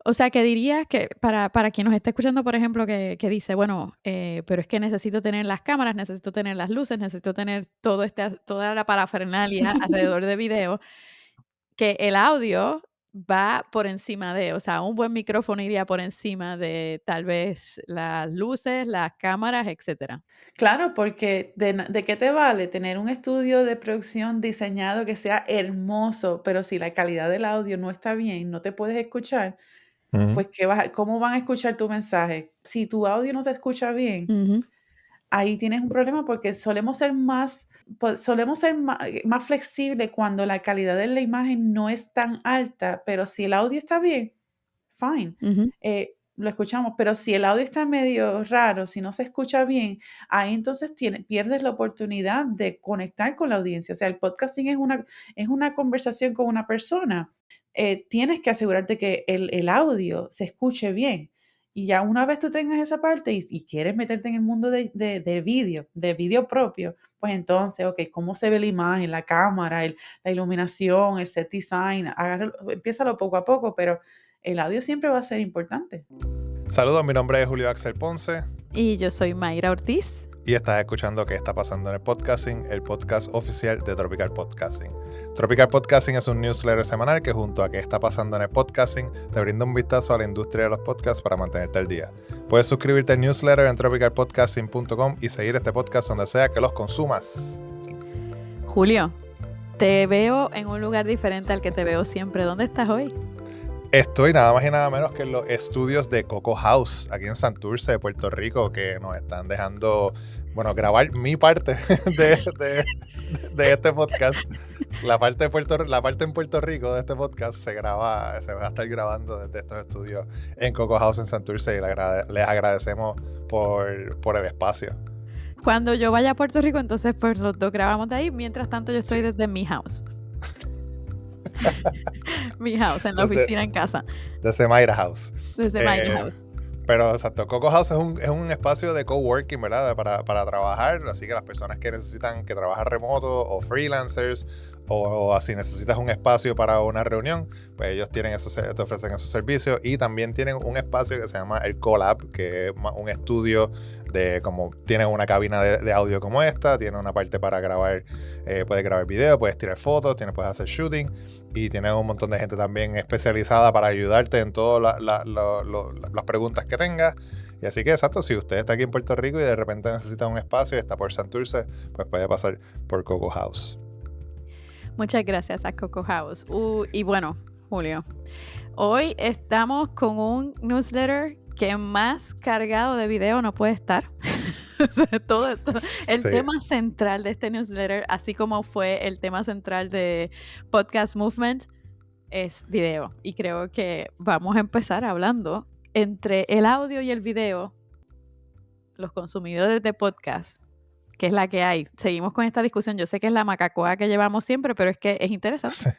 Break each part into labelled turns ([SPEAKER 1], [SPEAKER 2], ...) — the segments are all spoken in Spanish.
[SPEAKER 1] O sea, que dirías que para quien nos está escuchando, por ejemplo, que dice, bueno, pero es que necesito tener las cámaras, necesito tener las luces, necesito tener toda la parafernalia alrededor de video, que el audio va por encima de, o sea, un buen micrófono iría por encima de tal vez las luces, las cámaras, etcétera.
[SPEAKER 2] Claro, porque ¿de qué te vale tener un estudio de producción diseñado que sea hermoso, pero si la calidad del audio no está bien, no te puedes escuchar?
[SPEAKER 3] Ujú.
[SPEAKER 2] Pues, ¿cómo van a escuchar tu mensaje? Si tu audio no se escucha bien,
[SPEAKER 1] Ujú,
[SPEAKER 2] ahí tienes un problema porque solemos ser más flexibles cuando la calidad de la imagen no es tan alta, pero si el audio está bien, fine,
[SPEAKER 1] ujú.
[SPEAKER 2] lo escuchamos, pero si el audio está medio raro, si no se escucha bien, ahí entonces pierdes la oportunidad de conectar con la audiencia. O sea, el podcasting es una conversación con una persona. Tienes que asegurarte que el audio se escuche bien. Y ya una vez tú tengas esa parte y quieres meterte en el mundo de vídeo propio, pues entonces, ok, ¿cómo se ve la imagen, la cámara, la iluminación, el set design? Empiézalo poco a poco, pero el audio siempre va a ser importante.
[SPEAKER 3] Saludos, mi nombre es Julio Axel Ponce
[SPEAKER 1] Y yo soy Mayra Ortiz.
[SPEAKER 3] y estás escuchando ¿Qué está pasando en el podcasting? El podcast oficial de Tropical Podcasting. Tropical Podcasting es un newsletter semanal que junto a ¿Qué está pasando en el podcasting? Te brinda un vistazo a la industria de los podcasts para mantenerte al día. Puedes suscribirte al newsletter en tropicalpodcasting.com y seguir este podcast donde sea que los consumas.
[SPEAKER 1] Julio, te veo en un lugar diferente al que te veo siempre. ¿Dónde estás hoy?
[SPEAKER 3] Estoy nada más y nada menos que en los estudios de Coco House, aquí en Santurce, Puerto Rico, que nos están dejando, bueno, grabar mi parte de este podcast. La parte en Puerto Rico de este podcast se va a estar grabando desde estos estudios en Coco House en Santurce y les agradecemos por el espacio.
[SPEAKER 1] Cuando yo vaya a Puerto Rico, entonces pues los dos grabamos de ahí. Mientras tanto, yo estoy
[SPEAKER 3] Sí.
[SPEAKER 1] desde mi house. Mi house, en la
[SPEAKER 3] Desde,
[SPEAKER 1] oficina en casa.
[SPEAKER 3] desde Mayra House.
[SPEAKER 1] Desde my house.
[SPEAKER 3] Pero exacto, Coco House es un espacio de coworking, ¿verdad? Para trabajar, así que las personas que necesitan que trabajen remoto o freelancers o así necesitas un espacio para una reunión, pues ellos te ofrecen esos servicios y también tienen un espacio que se llama el Colab, que es un estudio de como tienen una cabina de audio como esta, tiene una parte para grabar, puedes grabar video, puedes tirar fotos, puedes hacer shooting y tiene un montón de gente también especializada para ayudarte en todas las preguntas que tengas. Y así que, exacto, si usted está aquí en Puerto Rico y de repente necesita un espacio y está por Santurce, pues puede pasar por Coco House.
[SPEAKER 1] Muchas gracias a Coco House. Y bueno, Julio, hoy estamos con un newsletter que más cargado de video no puede estar. O sea, todo esto, el
[SPEAKER 3] Sí.
[SPEAKER 1] tema central de este newsletter, así como fue el tema central de Podcast Movement, es video. Y creo que vamos a empezar hablando entre el audio y el video, los consumidores de podcast, que es la que hay. Seguimos con esta discusión. Yo sé que es la macacoa que llevamos siempre, pero es que es interesante.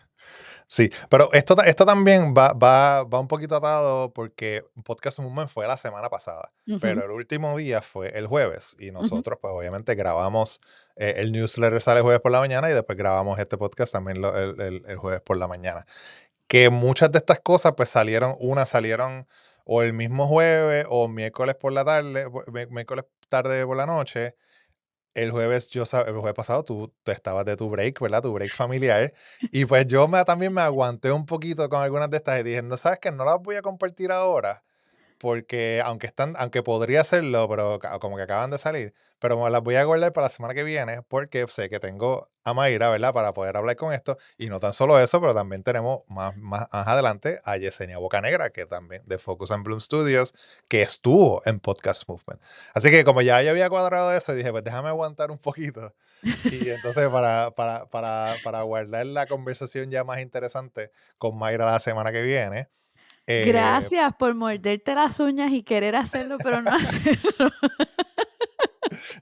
[SPEAKER 3] Sí, pero esto también va un poquito atado porque Podcast Movement fue la semana pasada,
[SPEAKER 1] Ujú,
[SPEAKER 3] pero el último día fue el jueves y
[SPEAKER 1] ujú.
[SPEAKER 3] nosotros pues obviamente grabamos, el newsletter sale el jueves por la mañana y después grabamos este podcast también el jueves por la mañana. Que muchas de estas cosas pues salieron o el mismo jueves o miércoles por la tarde, miércoles tarde por la noche. El jueves pasado tú estabas de tu break, ¿verdad? Tu break familiar. Y pues yo también me aguanté un poquito con algunas de estas y dije, no sabes que no las voy a compartir ahora porque aunque podría hacerlo, pero como que acaban de salir, pero me las voy a guardar para la semana que viene porque sé que tengo a Mayra, ¿verdad? Para poder hablar con esto. Y no tan solo eso, pero también tenemos más adelante a Yesenia Bocanegra, que también de Focus and Bloom Studios, que estuvo en Podcast Movement. Así que como ya yo había cuadrado eso, dije, pues déjame aguantar un poquito. Y entonces para guardar la conversación ya más interesante con Mayra la semana que viene, eh,
[SPEAKER 1] Gracias por morderte las uñas y querer hacerlo, pero no hacerlo.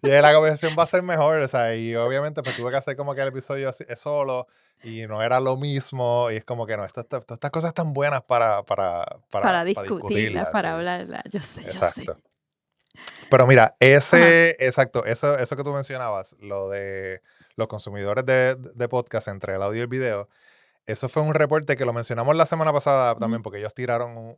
[SPEAKER 3] y la conversación va a ser mejor, o sea, y obviamente pues tuve que hacer como que el episodio solo y no era lo mismo y es como que no, todas estas cosas están buenas
[SPEAKER 1] Para
[SPEAKER 3] para
[SPEAKER 1] discutirlas,
[SPEAKER 3] discutirlas,
[SPEAKER 1] para
[SPEAKER 3] sí,
[SPEAKER 1] hablarlas. Yo sé, yo sé.
[SPEAKER 3] exacto. Pero mira,
[SPEAKER 1] Ajá.
[SPEAKER 3] exacto, eso que tú mencionabas, lo de los consumidores de podcast entre el audio y el video, eso fue un reporte que lo mencionamos la semana pasada
[SPEAKER 1] Ujú,
[SPEAKER 3] también, porque ellos tiraron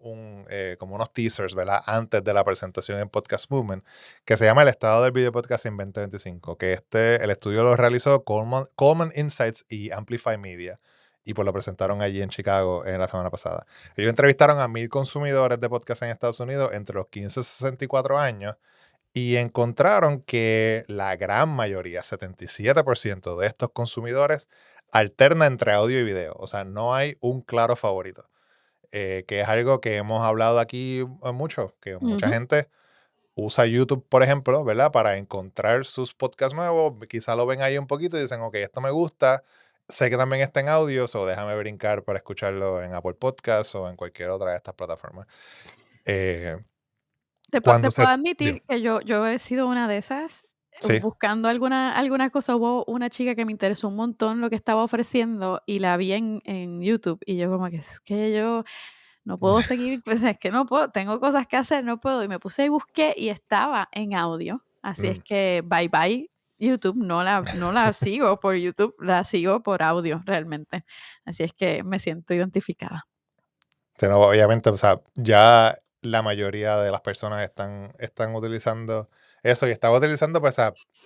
[SPEAKER 3] como unos teasers, ¿verdad? Antes de la presentación en Podcast Movement, que se llama El estado del video podcast en 2025, que el estudio lo realizó Coleman Insights y Amplify Media, y pues lo presentaron allí en Chicago en la semana pasada. Ellos entrevistaron a 1,000 consumidores de podcast en Estados Unidos entre los 15 y 64 años, y encontraron que la gran mayoría, 77% de estos consumidores, alterna entre audio y video. O sea, no hay un claro favorito, que es algo que hemos hablado aquí mucho, que mucha
[SPEAKER 1] ujú.
[SPEAKER 3] gente usa YouTube, por ejemplo, ¿verdad? Para encontrar sus podcasts nuevos. Quizá lo ven ahí un poquito y dicen, ok, esto me gusta. Sé que también está en audio, o déjame brincar para escucharlo en Apple Podcasts o en cualquier otra de estas plataformas. Eh,
[SPEAKER 1] Te
[SPEAKER 3] cuando
[SPEAKER 1] puedo
[SPEAKER 3] se... Dime.
[SPEAKER 1] admitir que yo he sido una de esas,
[SPEAKER 3] Sí.
[SPEAKER 1] buscando alguna cosa. Hubo una chica que me interesó un montón lo que estaba ofreciendo y la vi en YouTube, y yo como que: "Es que yo no puedo seguir, pues, es que no puedo, tengo cosas que hacer, no puedo", y me puse y busqué y estaba en audio. Así es
[SPEAKER 3] Mm.
[SPEAKER 1] que bye bye YouTube, no la sigo por YouTube, la sigo por audio realmente. Así es que me siento identificada.
[SPEAKER 3] Sí, no, obviamente, o sea, ya la mayoría de las personas están utilizando eso y están utilizando, pues,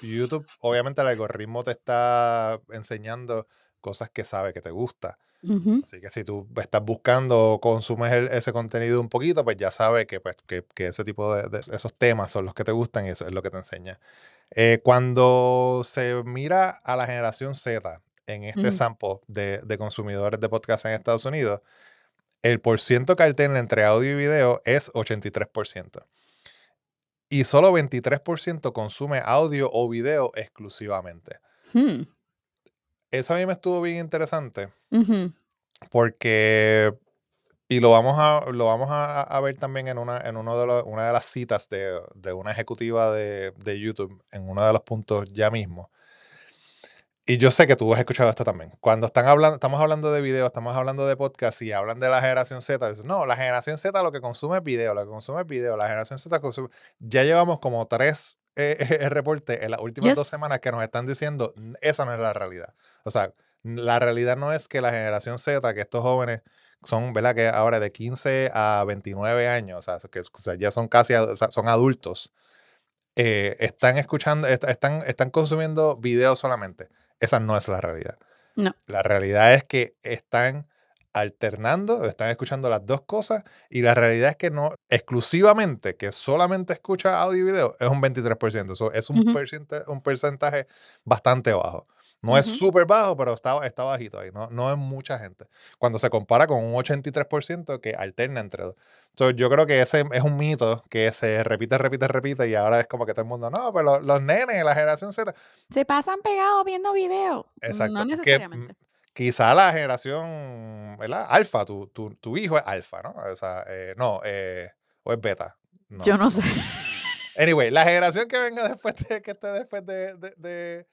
[SPEAKER 3] YouTube, obviamente el algoritmo te está enseñando cosas que sabe que te gusta.
[SPEAKER 1] Ujú,
[SPEAKER 3] Así que si tú estás buscando o consumes ese contenido un poquito, pues ya sabe que, pues, que ese tipo de esos temas son los que te gustan y eso es lo que te enseña. Cuando se mira a la generación Z en este
[SPEAKER 1] ujú.
[SPEAKER 3] sample de consumidores de podcast en Estados Unidos, el porciento que alterna entre audio y video es 83%. Y solo 23% consume audio o video exclusivamente.
[SPEAKER 1] Hmm,
[SPEAKER 3] Eso a mí me estuvo bien interesante
[SPEAKER 1] ujú,
[SPEAKER 3] porque, y lo vamos a ver también en una de las citas de una ejecutiva de YouTube, en uno de los puntos ya mismo. Y yo sé que tú has escuchado esto también. Cuando estamos hablando de video, estamos hablando de podcast y hablan de la generación Z, dicen, no, la generación Z lo que consume es video, lo que consume es video, la generación Z consume... Ya llevamos como tres reportes en las últimas 2 semanas que nos están diciendo, esa no es la realidad. O sea, la realidad no es que la generación Z, que estos jóvenes son, ¿verdad? Que ahora de 15 a 29 años, o sea, ya son casi, o sea, son adultos, están escuchando, están consumiendo video solamente. Esa no es la realidad.
[SPEAKER 1] no.
[SPEAKER 3] La realidad es que están alternando, están escuchando las dos cosas y la realidad es que no, exclusivamente, que solamente escucha audio y video, es un 23%. Es
[SPEAKER 1] Ujú,
[SPEAKER 3] un porcentaje bastante bajo. No es
[SPEAKER 1] ujú.
[SPEAKER 3] súper bajo, pero está bajito ahí. No, no es mucha gente. Cuando se compara con un 83% que alterna entre dos. Yo creo que ese es un mito que se repite, repite, repite y ahora es como que todo el mundo, no, pero los nenes, la generación Z.
[SPEAKER 1] Se pasan pegados viendo video. No
[SPEAKER 3] Exacto.
[SPEAKER 1] necesariamente.
[SPEAKER 3] Quizá la generación, ¿verdad? Alfa, tu hijo es alfa, ¿no? O sea, no, o es beta.
[SPEAKER 1] Yo
[SPEAKER 3] No,
[SPEAKER 1] no sé.
[SPEAKER 3] no. Anyway, la generación que venga después que esté después de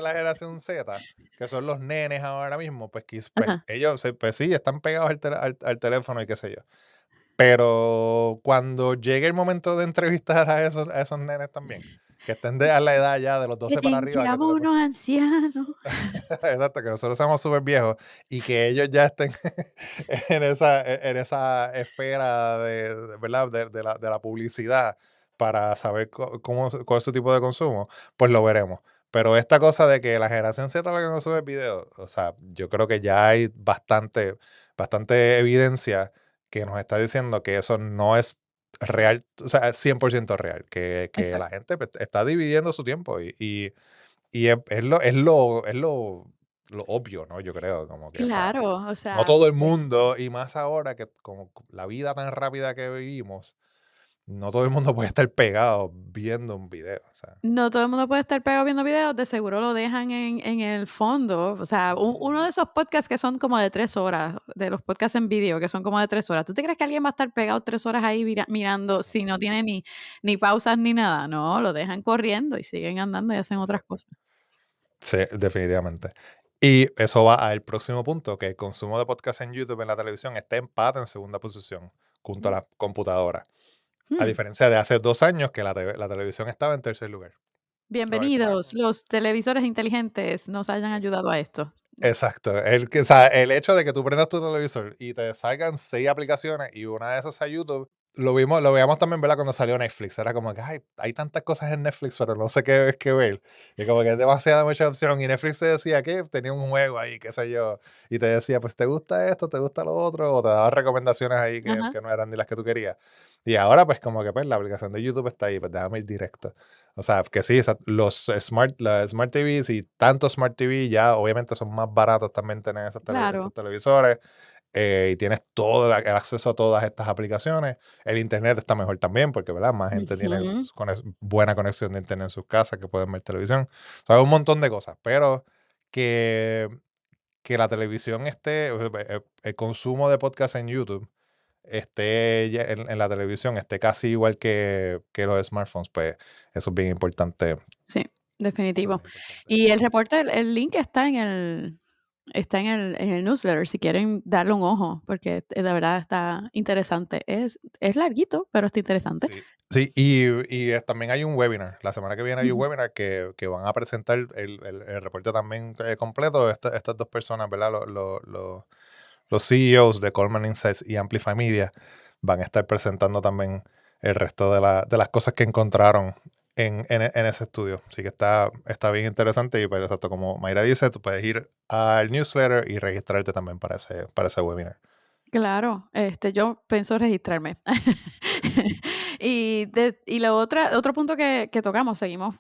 [SPEAKER 3] la generación Z, que son los nenes ahora mismo, pues
[SPEAKER 1] Ajá.
[SPEAKER 3] ellos, pues sí, están pegados al teléfono y qué sé yo. Pero cuando llegue el momento de entrevistar a esos nenes también, que estén a la edad ya de los
[SPEAKER 1] Que
[SPEAKER 3] 12
[SPEAKER 1] te
[SPEAKER 3] para arriba, que tú
[SPEAKER 1] llamo
[SPEAKER 3] le
[SPEAKER 1] unos ancianos.
[SPEAKER 3] exacto, que nosotros somos súper viejos y que ellos ya estén en esa esfera ¿verdad? De la publicidad para saber cuál es su tipo de consumo, pues lo veremos. Pero esta cosa de que la generación Z lo que consume es video, o sea, yo creo que ya hay bastante evidencia que nos está diciendo que eso no es real, o sea, es 100% real, que la
[SPEAKER 1] Exacto.
[SPEAKER 3] gente pues, está dividiendo su tiempo y es lo obvio, ¿no? Yo creo, como que, o sea,
[SPEAKER 1] Claro, o
[SPEAKER 3] no
[SPEAKER 1] sea,
[SPEAKER 3] todo el mundo, y más ahora que como la vida tan rápida que vivimos, no todo el mundo puede estar pegado viendo un video, o sea.
[SPEAKER 1] no todo el mundo puede estar pegado viendo videos, de seguro lo dejan en el fondo. O sea, uno de esos podcasts que son como de 3 horas, de los podcasts en video que son como de 3 horas. ¿Tú te crees que alguien va a estar pegado 3 horas ahí mirando si no tiene ni pausas ni nada? No, lo dejan corriendo y siguen andando y hacen otras
[SPEAKER 3] Exacto.
[SPEAKER 1] cosas.
[SPEAKER 3] Sí, definitivamente. Y eso va al próximo punto, que el consumo de podcast en YouTube en la televisión está empate en segunda posición junto a
[SPEAKER 1] Mm,
[SPEAKER 3] la computadora. A
[SPEAKER 1] mm,
[SPEAKER 3] diferencia de hace 2 años que la televisión estaba en tercer lugar.
[SPEAKER 1] Bienvenidos,
[SPEAKER 3] smartphones.
[SPEAKER 1] los televisores inteligentes nos hayan ayudado a esto.
[SPEAKER 3] Exacto. O sea, el hecho de que tú prendas tu televisor y te salgan 6 aplicaciones y una de esas sea YouTube, lo veíamos también, ¿verdad? Cuando salió Netflix. Era como que, ay, hay tantas cosas en Netflix, pero no sé qué ver. Y como que es demasiada mucha opción. Y Netflix te decía que tenía un juego ahí, qué sé yo. Y te decía, pues, ¿te gusta esto? ¿Te gusta lo otro? O te daba recomendaciones ahí
[SPEAKER 1] Ajá,
[SPEAKER 3] que no eran ni las que tú querías. Y ahora, pues, como que, pues, la aplicación de YouTube está ahí, pues, déjame ir directo. O sea, que sí, las Smart TVs y tanto Smart TV ya obviamente son más baratos también tener estos
[SPEAKER 1] claro.
[SPEAKER 3] televisores, y tienes todo el acceso a todas estas aplicaciones. El internet está mejor también porque, ¿verdad? Más gente tiene
[SPEAKER 1] Ujú.
[SPEAKER 3] buena conexión de internet en sus casas que pueden ver televisión. O sea, un montón de cosas, pero que, que la televisión el consumo de podcast en YouTube esté ya en la televisión, esté casi igual que los smartphones, pues eso es bien importante.
[SPEAKER 1] Sí,
[SPEAKER 3] Eso es
[SPEAKER 1] definitivo.
[SPEAKER 3] bien importante.
[SPEAKER 1] Y el reporte, el link está en el newsletter, si quieren darle un ojo, porque de verdad está interesante. Es larguito, pero está interesante.
[SPEAKER 3] Sí, sí, también hay un webinar. La semana que viene hay un
[SPEAKER 1] Ujú.
[SPEAKER 3] webinar que van a presentar el reporte también completo. Estas dos personas, ¿verdad? Los CEOs de Coleman Insights y Amplify Media van a estar presentando también el resto de las cosas que encontraron en ese estudio. Así que está bien interesante y pues, exacto, como Mayra dice, tú puedes ir al newsletter y registrarte también para ese webinar.
[SPEAKER 1] Claro, yo pienso registrarme. Y otro punto que tocamos, seguimos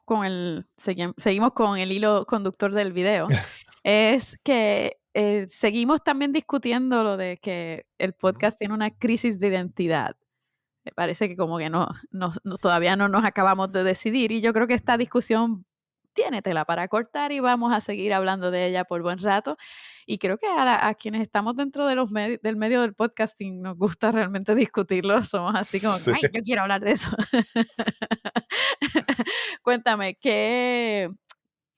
[SPEAKER 1] con el hilo conductor del video, es que seguimos también discutiendo lo de que el
[SPEAKER 3] Ujú.
[SPEAKER 1] podcast tiene una crisis de identidad. Me parece que como que todavía no nos acabamos de decidir y yo creo que esta
[SPEAKER 3] Ujú.
[SPEAKER 1] discusión tiene tela para cortar y vamos a seguir hablando de ella por buen rato. Y creo que a quienes estamos dentro de del medio del podcasting nos gusta realmente discutirlo. Somos así como que,
[SPEAKER 3] Sí.
[SPEAKER 1] ay, yo quiero hablar de eso. Cuéntame,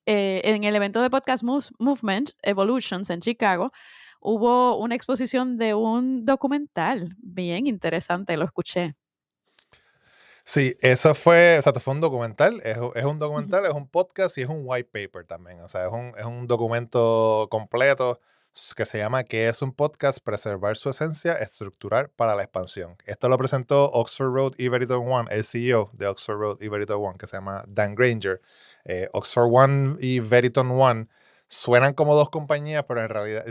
[SPEAKER 1] en el evento de Podcast Movement Evolutions en Chicago hubo una exposición de un documental bien interesante, lo escuché.
[SPEAKER 3] Sí, eso fue, exacto, fue un documental, es un
[SPEAKER 1] Ujú.
[SPEAKER 3] documental, es un podcast y es un white paper también, o sea, es un documento completo que se llama ¿Qué es un podcast? Preservar su esencia, estructurar para la expansión. Esto lo presentó Oxford Road y Veritone One, el CEO de Oxford Road y Veritone One, que se llama Dan Granger. Oxford One y Veritone One suenan como dos compañías, pero en realidad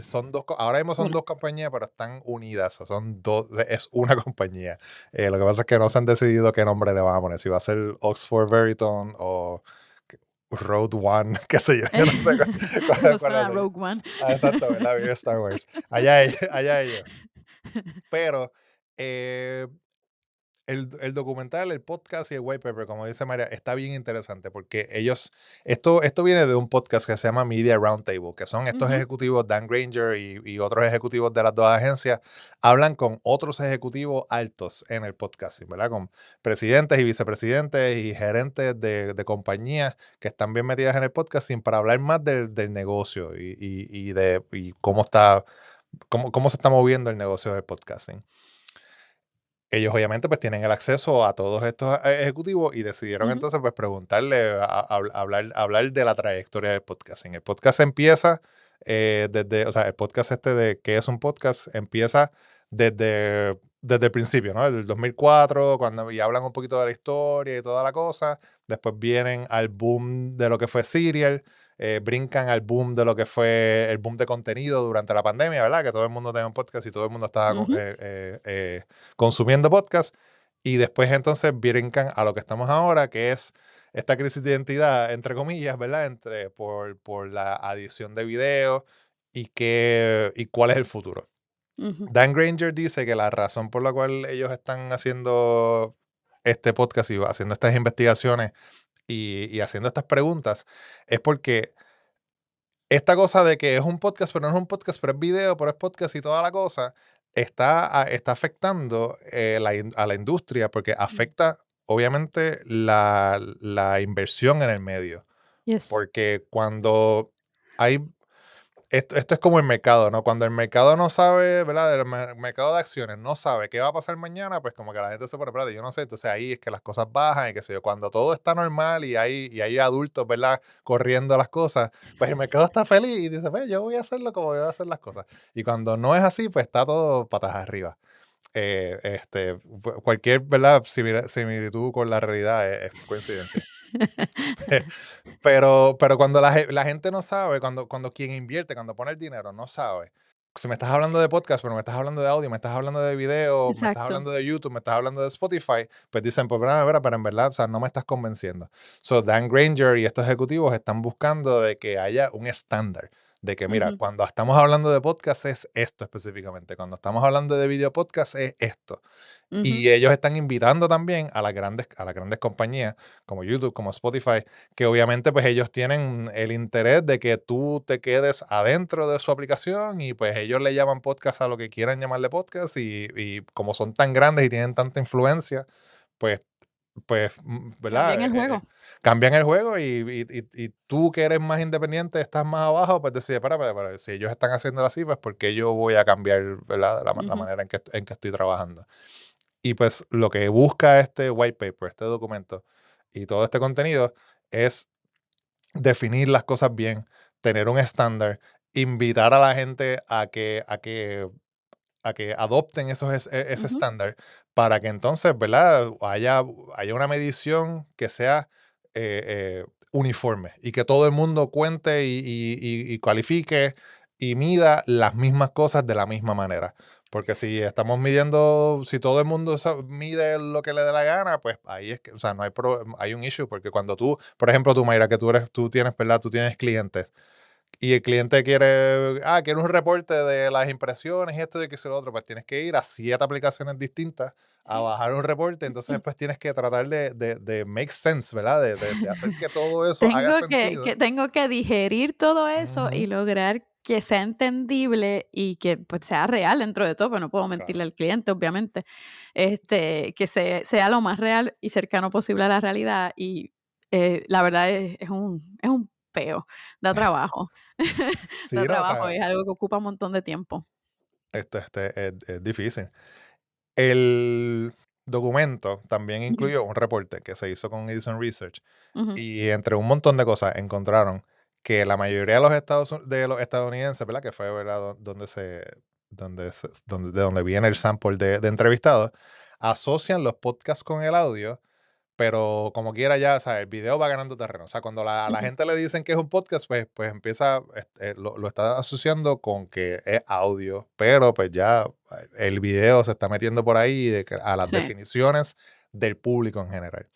[SPEAKER 3] ahora mismo son
[SPEAKER 1] Una.
[SPEAKER 3] dos compañías, pero están unidas, o son dos, es una compañía. Lo que pasa es que no se han decidido qué nombre le van a poner, si va a ser Oxford Veritone o Road One, qué sé yo, yo no sé
[SPEAKER 1] Eso
[SPEAKER 3] cuál va a
[SPEAKER 1] suena a
[SPEAKER 3] ser.
[SPEAKER 1] Rogue One.
[SPEAKER 3] Ah, exacto, ¿verdad? Vive Star Wars. Allá ellos. Pero eh, el documental, el podcast y el white paper, como dice María, está bien interesante porque esto viene de un podcast que se llama Media Roundtable, que son estos
[SPEAKER 1] Ujú,
[SPEAKER 3] ejecutivos, Dan Granger y otros ejecutivos de las dos agencias, hablan con otros ejecutivos altos en el podcasting, ¿verdad? Con presidentes y vicepresidentes y gerentes de compañías que están bien metidas en el podcasting para hablar más del negocio y cómo se está moviendo el negocio del podcasting. Ellos obviamente pues tienen el acceso a todos estos ejecutivos y decidieron
[SPEAKER 1] ujú,
[SPEAKER 3] entonces pues preguntarle, hablar de la trayectoria del podcasting. El podcast empieza o sea, el podcast de ¿qué es un podcast? Empieza desde el principio, ¿no? Desde el 2004, y hablan un poquito de la historia y toda la cosa. Después vienen al boom de lo que fue Serial, brincan al boom de lo que fue el boom de contenido durante la pandemia, ¿verdad? Que todo el mundo tenía un podcast y todo el mundo estaba
[SPEAKER 1] ujú.
[SPEAKER 3] consumiendo podcast. Y después entonces brincan a lo que estamos ahora, que es esta crisis de identidad, entre comillas, ¿verdad? Por la adición de video y cuál es el futuro.
[SPEAKER 1] Ujú,
[SPEAKER 3] Dan Granger dice que la razón por la cual ellos están haciendo este podcast y haciendo estas investigaciones y haciendo estas preguntas es porque esta cosa de que es un podcast, pero no es un podcast, pero es video, pero es podcast y toda la cosa, está afectando a la industria porque
[SPEAKER 1] mm,
[SPEAKER 3] afecta, obviamente, la inversión en el medio.
[SPEAKER 1] yes.
[SPEAKER 3] Porque cuando hay esto es como el mercado, ¿no? Cuando el mercado no sabe, ¿verdad? El mercado de acciones no sabe qué va a pasar mañana, pues como que la gente se pone, espérate, yo no sé, entonces ahí es que las cosas bajan y qué sé yo. Cuando todo está normal y hay adultos, ¿verdad? Corriendo las cosas, pues el mercado está feliz y dice, pues yo voy a hacerlo como voy a hacer las cosas. Y cuando no es así, pues está todo patas arriba. Cualquier, ¿verdad? Similitud con la realidad es coincidencia. Pero cuando la gente no sabe, cuando quien invierte, cuando pone el dinero, no sabe. Si me estás hablando de podcast, pero me estás hablando de audio, me estás hablando de video, me estás
[SPEAKER 1] Exacto.
[SPEAKER 3] hablando de YouTube, me estás hablando de Spotify, pues dicen, pues mira, pero en verdad, o sea, no me estás convenciendo. So, Dan Granger y estos ejecutivos están buscando de que haya un estándar, de que mira,
[SPEAKER 1] Ujú,
[SPEAKER 3] cuando estamos hablando de podcast es esto específicamente, cuando estamos hablando de video podcast es esto.
[SPEAKER 1] ujú,
[SPEAKER 3] Y ellos están invitando también a las grandes compañías como YouTube, como Spotify, que obviamente pues ellos tienen el interés de que tú te quedes adentro de su aplicación y pues ellos le llaman podcast a lo que quieran llamarle podcast y como son tan grandes y tienen tanta influencia, pues,
[SPEAKER 1] cambian
[SPEAKER 3] ¿verdad?
[SPEAKER 1] el juego.
[SPEAKER 3] Cambian el juego y tú que eres más independiente, estás más abajo, pues decides, espera, si ellos están haciéndolo así, pues porque yo voy a cambiar, ¿verdad? La
[SPEAKER 1] Ujú,
[SPEAKER 3] manera en que estoy trabajando. Y pues lo que busca este white paper, este documento y todo este contenido es definir las cosas bien, tener un estándar, invitar a la gente a que adopten ese
[SPEAKER 1] ujú.
[SPEAKER 3] estándar para que entonces, ¿verdad? Haya una medición que sea uniforme y que todo el mundo cuente y califique y mida las mismas cosas de la misma manera. Porque si estamos midiendo, si todo el mundo mide lo que le dé la gana, pues ahí es que, o sea, no hay, hay un issue, porque cuando tú, por ejemplo, tú, Mayra, que tú tienes, ¿verdad? Tú tienes clientes y el cliente quiere un reporte de las impresiones y esto y que eso y lo otro, pues tienes que ir a 7 aplicaciones distintas a bajar un reporte, entonces pues tienes que tratar de make sense, ¿verdad? De hacer que todo eso haga sentido.
[SPEAKER 1] Tengo que digerir todo eso y
[SPEAKER 3] Ujú,
[SPEAKER 1] lograr que sea entendible y que, pues, sea real dentro de todo, pues, no puedo mentirle
[SPEAKER 3] claro.
[SPEAKER 1] al cliente, obviamente. Que sea lo más real y cercano posible a la realidad y, la verdad es un peo, da trabajo. Da
[SPEAKER 3] Sí, no, o
[SPEAKER 1] trabajo,
[SPEAKER 3] sea,
[SPEAKER 1] es algo que ocupa un montón de tiempo.
[SPEAKER 3] es difícil. El documento también
[SPEAKER 1] Ujú,
[SPEAKER 3] incluyó un reporte que se hizo con Edison Research.
[SPEAKER 1] ujú,
[SPEAKER 3] Y entre un montón de cosas encontraron que la mayoría de los estadounidenses, ¿verdad? Que fue, ¿verdad? De donde viene el sample de entrevistados, asocian los podcasts con el audio, pero como quiera ya, o sea, el video va ganando terreno. O sea, cuando a la
[SPEAKER 1] ujú.
[SPEAKER 3] gente le dicen que es un podcast, pues empieza, lo está asociando con que es audio, pero pues ya el video se está metiendo por ahí a las
[SPEAKER 1] Sí.
[SPEAKER 3] definiciones del público en general.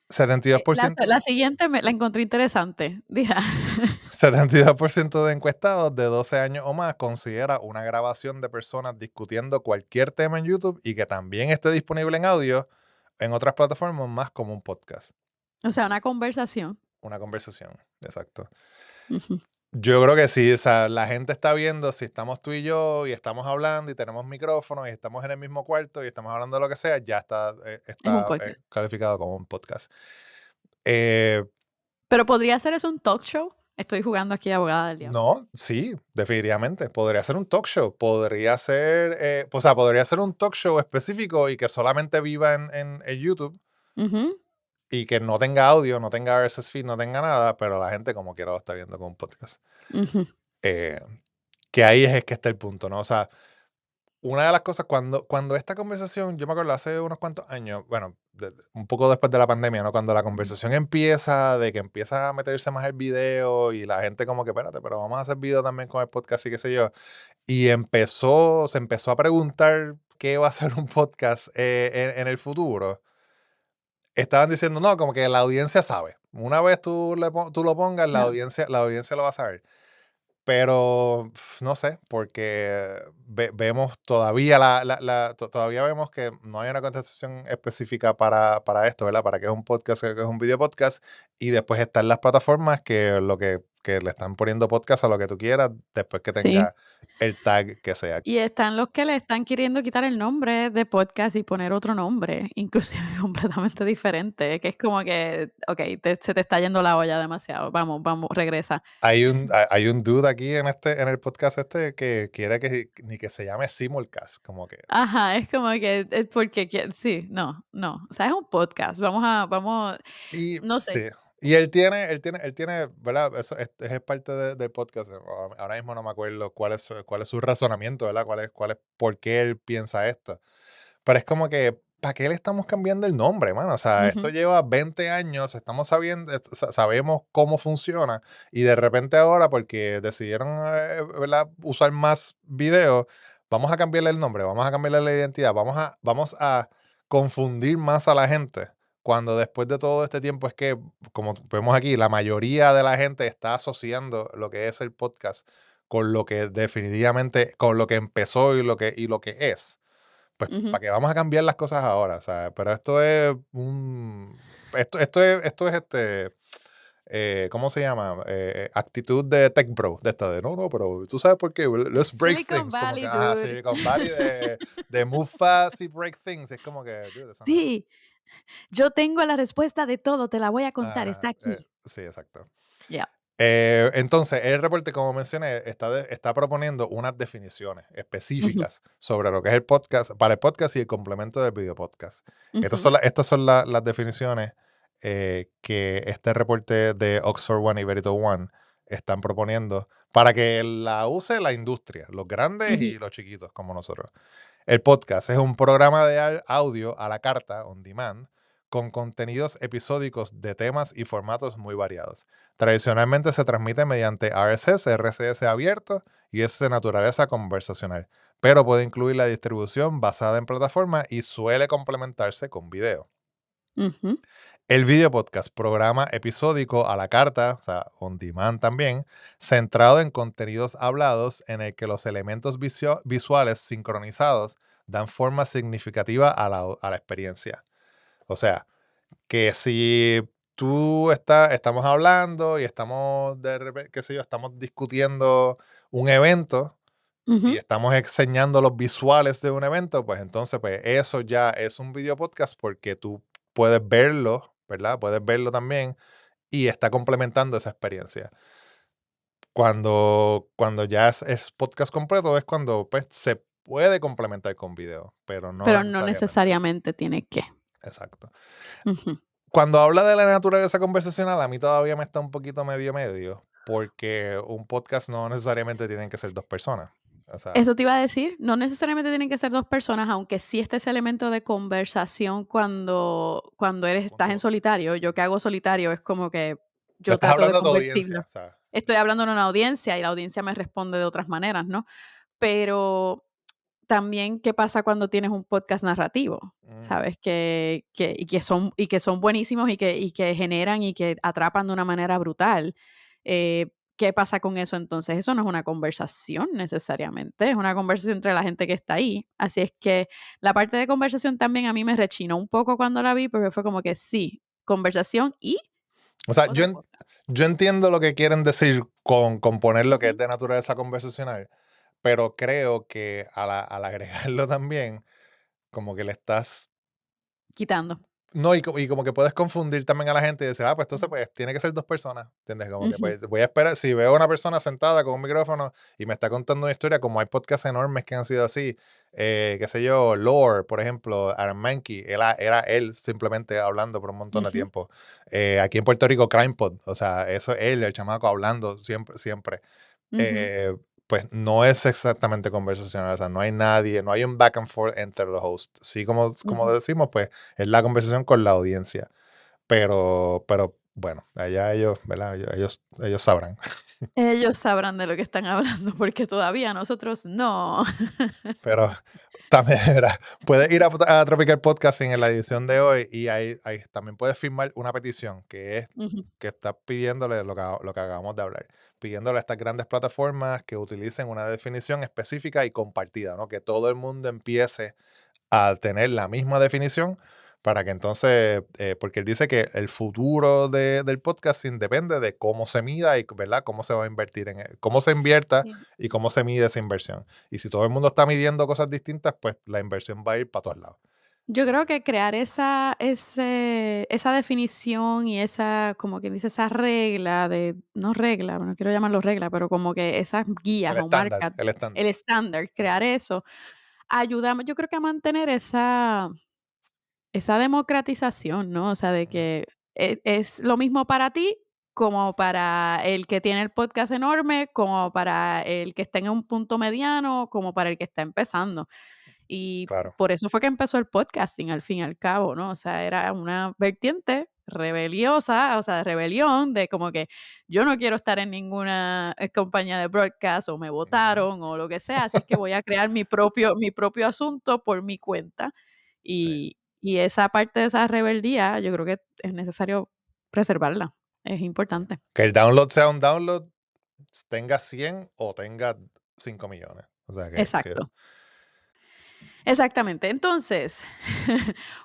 [SPEAKER 3] 72%.
[SPEAKER 1] La siguiente la encontré interesante. Dija.
[SPEAKER 3] 72% de encuestados de 12 años o más considera una grabación de personas discutiendo cualquier tema en YouTube y que también esté disponible en audio en otras plataformas más como un podcast,
[SPEAKER 1] O sea, una conversación.
[SPEAKER 3] una conversación. Exacto.
[SPEAKER 1] Ujú.
[SPEAKER 3] Yo creo que sí, o sea, la gente está viendo si estamos tú y yo y estamos hablando y tenemos micrófonos y estamos en el mismo cuarto y estamos hablando de lo que sea, ya está,
[SPEAKER 1] Es un
[SPEAKER 3] está
[SPEAKER 1] podcast.
[SPEAKER 3] calificado como un podcast. Eh,
[SPEAKER 1] Pero, ¿podría ser eso un talk show? Estoy jugando aquí de abogada del diablo.
[SPEAKER 3] No, sí, definitivamente. Podría ser un talk show. Podría ser, o sea, podría ser un talk show específico y que solamente viva en YouTube
[SPEAKER 1] Ujú,
[SPEAKER 3] y que no tenga audio, no tenga RSS feed, no tenga nada, pero la gente como quiera lo está viendo como un podcast.
[SPEAKER 1] ujú,
[SPEAKER 3] Eh, que ahí es que está el punto, ¿no? O sea, una de las cosas, cuando esta conversación, yo me acuerdo hace unos cuantos años, bueno, un poco después de la pandemia, ¿no? Cuando la
[SPEAKER 1] ujú.
[SPEAKER 3] conversación empieza, de que empieza a meterse más el video y la gente como que, espérate, pero vamos a hacer video también con el podcast y qué sé yo. Y se empezó a preguntar qué va a ser un podcast en el futuro. Estaban diciendo, no, como que la audiencia sabe. Una vez tú lo pongas, la
[SPEAKER 1] No,
[SPEAKER 3] audiencia, la audiencia lo va a saber. Pero no sé, porque vemos todavía todavía vemos que no hay una contestación específica para esto, ¿verdad? Para qué es un podcast, qué es un video podcast. Y después están las plataformas que lo que que le están poniendo podcast a lo que tú quieras después que
[SPEAKER 1] Sí.
[SPEAKER 3] tenga el tag que sea.
[SPEAKER 1] Y están los que le están queriendo quitar el nombre de podcast y poner otro nombre, inclusive completamente diferente, que es como que, okey, se te está yendo la olla demasiado. Vamos, vamos, regresa.
[SPEAKER 3] Hay un dude aquí en el podcast que quiere que ni que se llame Simulcast, como que
[SPEAKER 1] Ajá, es como que es porque sí, no, no. O sea, es un podcast. Vamos,
[SPEAKER 3] y
[SPEAKER 1] no sé.
[SPEAKER 3] sí. Y él tiene, ¿verdad? Eso es parte del podcast. Ahora mismo no me acuerdo cuál es su razonamiento, ¿verdad? Por qué él piensa esto. Pero es como que, ¿para qué le estamos cambiando el nombre, mano? O sea, esto
[SPEAKER 1] Ujú,
[SPEAKER 3] lleva 20 años, estamos sabiendo, sabemos cómo funciona, y de repente ahora, porque decidieron, ¿verdad? Usar más videos, vamos a cambiarle el nombre, vamos a cambiarle la identidad, vamos a confundir más a la gente. Cuando después de todo este tiempo es que, como vemos aquí, la mayoría de la gente está asociando lo que es el podcast con lo que definitivamente, con lo que empezó y lo que es. Pues,
[SPEAKER 1] ujú.
[SPEAKER 3] ¿para qué vamos a cambiar las cosas ahora? ¿Sabes? Pero esto es esto es ¿cómo se llama? Actitud de tech bro, de esta de no, no, pero tú sabes por qué, let's break
[SPEAKER 1] Silicon
[SPEAKER 3] things, como que,
[SPEAKER 1] Valley,
[SPEAKER 3] ajá,
[SPEAKER 1] dude.
[SPEAKER 3] Silicon Valley de move fast y break things, es como que, dude, eso no.
[SPEAKER 1] Sí, yo tengo la respuesta de todo, te la voy a contar, está
[SPEAKER 3] Ajá,
[SPEAKER 1] aquí.
[SPEAKER 3] sí, exacto.
[SPEAKER 1] Ya.
[SPEAKER 3] Entonces, el reporte, como mencioné, está proponiendo unas definiciones
[SPEAKER 1] Ujú,
[SPEAKER 3] específicas sobre lo que es el podcast, para el podcast y el complemento del video podcast.
[SPEAKER 1] ujú,
[SPEAKER 3] Estas son las definiciones que este reporte de Oxford One y Verito One están proponiendo para que la use la industria, los grandes
[SPEAKER 1] ujú,
[SPEAKER 3] y los chiquitos como nosotros. El podcast es un programa de audio a la carta, on demand, con contenidos episódicos de temas y formatos muy variados. Tradicionalmente se transmite mediante RSS abierto y es de naturaleza conversacional, pero puede incluir la distribución basada en plataforma y suele complementarse con video.
[SPEAKER 1] ujú,
[SPEAKER 3] El video podcast, programa episódico a la carta, o sea, on demand también, centrado en contenidos hablados en el que los elementos visuales sincronizados dan forma significativa a la experiencia. O sea, que si estamos hablando y estamos de repente, qué sé yo, estamos discutiendo un evento y
[SPEAKER 1] ujú,
[SPEAKER 3] estamos enseñando los visuales de un evento, pues entonces pues eso ya es un video podcast porque tú puedes verlo, ¿verdad? Puedes verlo también y está complementando esa experiencia. Cuando ya es podcast completo es cuando pues se puede complementar con video, pero no
[SPEAKER 1] pero no
[SPEAKER 3] necesariamente.
[SPEAKER 1] necesariamente tiene que.
[SPEAKER 3] Exacto.
[SPEAKER 1] Ujú.
[SPEAKER 3] Cuando habla de la naturaleza conversacional, a mí todavía me está un poquito medio, porque un podcast no necesariamente tienen que ser dos personas. O sea,
[SPEAKER 1] Eso te iba a decir, no necesariamente tienen que ser 2 personas, aunque sí está ese elemento de conversación cuando estás en
[SPEAKER 3] cuando
[SPEAKER 1] solitario. Yo que hago solitario es como que
[SPEAKER 3] le
[SPEAKER 1] yo
[SPEAKER 3] estás
[SPEAKER 1] trato de
[SPEAKER 3] hablando a tu
[SPEAKER 1] convertirlo.
[SPEAKER 3] audiencia, o sea,
[SPEAKER 1] Estoy hablando en una audiencia y la audiencia me responde de otras maneras, ¿no? Pero también, ¿qué pasa cuando tienes un podcast narrativo?
[SPEAKER 3] mm,
[SPEAKER 1] ¿Sabes? Que son buenísimos y que generan y que atrapan de una manera brutal. ¿Qué pasa con eso entonces? Eso no es una conversación necesariamente, es una conversación entre la gente que está ahí. Así es que la parte de conversación también a mí me rechinó un poco cuando la vi, porque fue como que sí, conversación y
[SPEAKER 3] o sea,
[SPEAKER 1] otra cosa.
[SPEAKER 3] yo entiendo lo que quieren decir con poner lo que es
[SPEAKER 1] Ujú.
[SPEAKER 3] de naturaleza conversacional, pero creo que al agregarlo también, como que le estás.
[SPEAKER 1] Quitando.
[SPEAKER 3] No, y como que puedes confundir también a la gente y decir, pues entonces
[SPEAKER 1] Ujú.
[SPEAKER 3] pues tiene que ser dos personas, ¿entiendes? Como que
[SPEAKER 1] Ujú.
[SPEAKER 3] pues voy a esperar, si veo a una persona sentada con un micrófono y me está contando una historia, como hay podcasts enormes que han sido así, qué sé yo, Lore, por ejemplo, Aaron Mankey, era él simplemente hablando por un montón de
[SPEAKER 1] Ujú.
[SPEAKER 3] tiempo. Aquí en Puerto Rico, CrimePod, o sea, eso es él, el chamaco hablando siempre, siempre.
[SPEAKER 1] Ujú.
[SPEAKER 3] eh, pues no es exactamente conversacional, o sea, no hay nadie, no hay un back and forth entre los hosts. Sí, como
[SPEAKER 1] Ujú.
[SPEAKER 3] decimos, pues es la conversación con la audiencia, pero bueno, allá ellos, ¿verdad? Ellos sabrán.
[SPEAKER 1] Ellos sabrán de lo que están hablando, porque todavía nosotros no.
[SPEAKER 3] Pero también, mira, puedes ir a Tropical Podcasting en la edición de hoy y ahí también puedes firmar una petición
[SPEAKER 1] Ujú,
[SPEAKER 3] que está pidiéndole lo que acabamos de hablar, pidiéndole a estas grandes plataformas que utilicen una definición específica y compartida, ¿no? Que todo el mundo empiece a tener la misma definición para que entonces, porque él dice que el futuro del podcasting depende de cómo se mida y, ¿verdad? Cómo se va a invertir cómo se invierta
[SPEAKER 1] Sí.
[SPEAKER 3] y cómo se mide esa inversión. Y si todo el mundo está midiendo cosas distintas, pues la inversión va a ir para todos lados.
[SPEAKER 1] Yo creo que crear esa definición y esa, como quien dice, esa regla de no regla, no quiero llamarlo regla, pero como que esas guías
[SPEAKER 3] El
[SPEAKER 1] o
[SPEAKER 3] estándar,
[SPEAKER 1] marcas,
[SPEAKER 3] el estándar.
[SPEAKER 1] el estándar, crear eso, ayuda, yo creo que a mantener esa democratización, ¿no? O sea, de
[SPEAKER 3] Ujú,
[SPEAKER 1] que es lo mismo para ti como
[SPEAKER 3] exacto,
[SPEAKER 1] para el que tiene el podcast enorme, como para el que está en un punto mediano, como para el que está empezando. Y
[SPEAKER 3] claro.
[SPEAKER 1] por eso fue que empezó el podcasting, al fin y al cabo, ¿no? O sea, era una vertiente rebeliosa, o sea, de rebelión, de como que yo no quiero estar en ninguna compañía de broadcast o me
[SPEAKER 3] Ujú,
[SPEAKER 1] votaron o lo que sea, así es que voy a crear mi propio asunto por mi cuenta.
[SPEAKER 3] sí.
[SPEAKER 1] Y esa parte de esa rebeldía, yo creo que es necesario preservarla, es
[SPEAKER 3] Sí.
[SPEAKER 1] importante.
[SPEAKER 3] Que el download sea un download, tenga 100 o tenga 5 millones. O sea, que
[SPEAKER 1] Exacto. Exactamente. Entonces,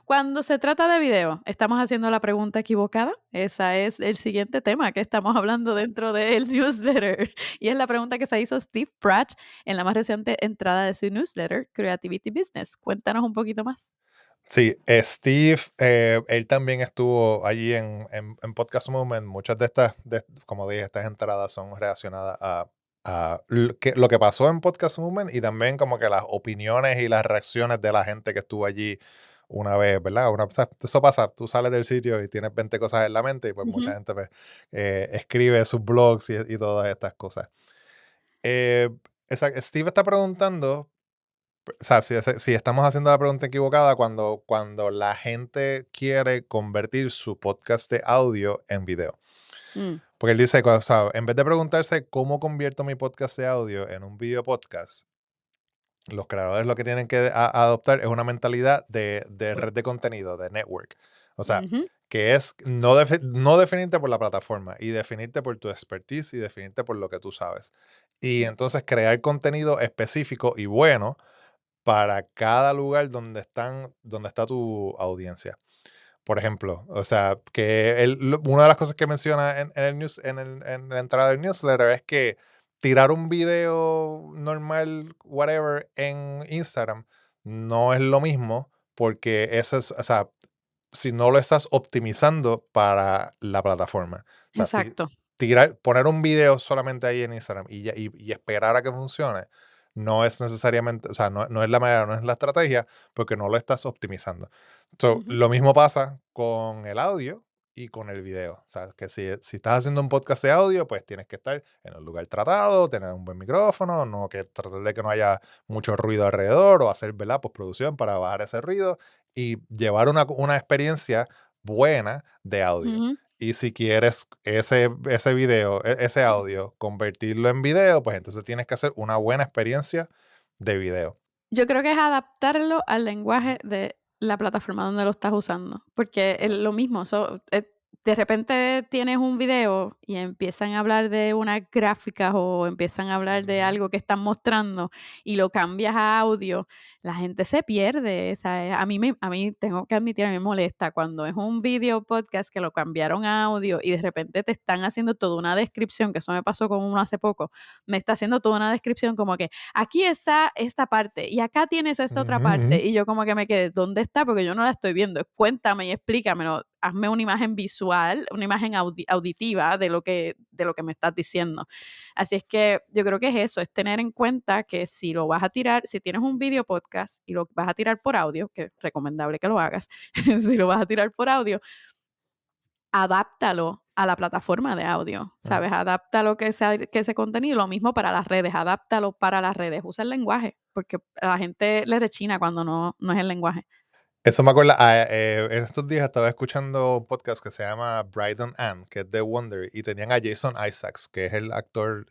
[SPEAKER 1] cuando se trata de video, ¿estamos haciendo la pregunta equivocada? Ese es el siguiente tema que estamos hablando dentro del newsletter. Y es la pregunta que se hizo Steve Pratt en la más reciente entrada de su newsletter, Creativity Business. Cuéntanos un poquito más.
[SPEAKER 3] sí, Steve, él también estuvo allí en Podcast Movement. Muchas de estas, como dije, estas entradas son relacionadas a lo que pasó en Podcast Movement y también como que las opiniones y las reacciones de la gente que estuvo allí una vez, ¿verdad? O sea, eso pasa, tú sales del sitio y tienes 20 cosas en la mente y pues mucha
[SPEAKER 1] Ujú,
[SPEAKER 3] gente pues, escribe sus blogs y todas estas cosas. Eh, Steve está preguntando, o sea, si estamos haciendo la pregunta equivocada cuando la gente quiere convertir su podcast de audio en video.
[SPEAKER 1] mm,
[SPEAKER 3] Porque él dice, o sea, en vez de preguntarse cómo convierto mi podcast de audio en un video podcast, los creadores lo que tienen que adoptar es una mentalidad de red de contenido, de network. O sea,
[SPEAKER 1] ujú,
[SPEAKER 3] que es no definirte por la plataforma y definirte por tu expertise y definirte por lo que tú sabes. Y entonces crear contenido específico y bueno para cada lugar donde está tu audiencia. Por ejemplo, o sea, que una de las cosas que menciona en el en la entrada del newsletter es que tirar un video normal, whatever, en Instagram no es lo mismo porque eso es, o sea, si no lo estás optimizando para la plataforma. O sea, si
[SPEAKER 1] exacto.
[SPEAKER 3] poner un video solamente ahí en Instagram y esperar a que funcione, no es necesariamente, o sea, no es la manera, no es la estrategia, porque no lo estás optimizando. So,
[SPEAKER 1] Ujú,
[SPEAKER 3] lo mismo pasa con el audio y con el video. O sea, que si estás haciendo un podcast de audio, pues tienes que estar en un lugar tratado, tener un buen micrófono, no que tratar de que no haya mucho ruido alrededor o hacer, ¿verdad? Postproducción para bajar ese ruido y llevar una experiencia buena de audio.
[SPEAKER 1] ujú.
[SPEAKER 3] Y si quieres ese video, ese audio, convertirlo en video, pues entonces tienes que hacer una buena experiencia de video.
[SPEAKER 1] Yo creo que es adaptarlo al
[SPEAKER 3] Ujú,
[SPEAKER 1] lenguaje de la plataforma donde lo estás usando, porque es
[SPEAKER 3] claro.
[SPEAKER 1] lo mismo, de repente tienes un video y empiezan a hablar de unas gráficas o empiezan a hablar de
[SPEAKER 3] Ujú,
[SPEAKER 1] algo que están mostrando y lo cambias a audio, la gente se pierde, o sea, a mí tengo que admitir, a mí me molesta cuando es un video podcast que lo cambiaron a audio y de repente te están haciendo toda una descripción, que eso me pasó con uno hace poco, me está haciendo toda una descripción como que aquí está esta parte y acá tienes esta otra
[SPEAKER 3] ujú, ujú.
[SPEAKER 1] parte. Y yo como que me quedé, ¿dónde está? Porque yo no la estoy viendo. Cuéntame y explícamelo. Hazme una imagen visual, una imagen auditiva de lo que me estás diciendo. Así es que yo creo que es eso, es tener en cuenta que si lo vas a tirar, si tienes un video podcast y lo vas a tirar por audio, que es recomendable que lo hagas, si lo vas a tirar por audio, adáptalo a la plataforma de audio,
[SPEAKER 3] Ujú.
[SPEAKER 1] ¿sabes? Adáptalo que ese contenido, lo mismo para las redes, adáptalo para las redes, usa el lenguaje, porque a la gente le rechina cuando no es el lenguaje.
[SPEAKER 3] Eso me acuerda, en estos días estaba escuchando un podcast que se llama Brighton Ann, que es de Wonder, y tenían a Jason Isaacs, que es el actor,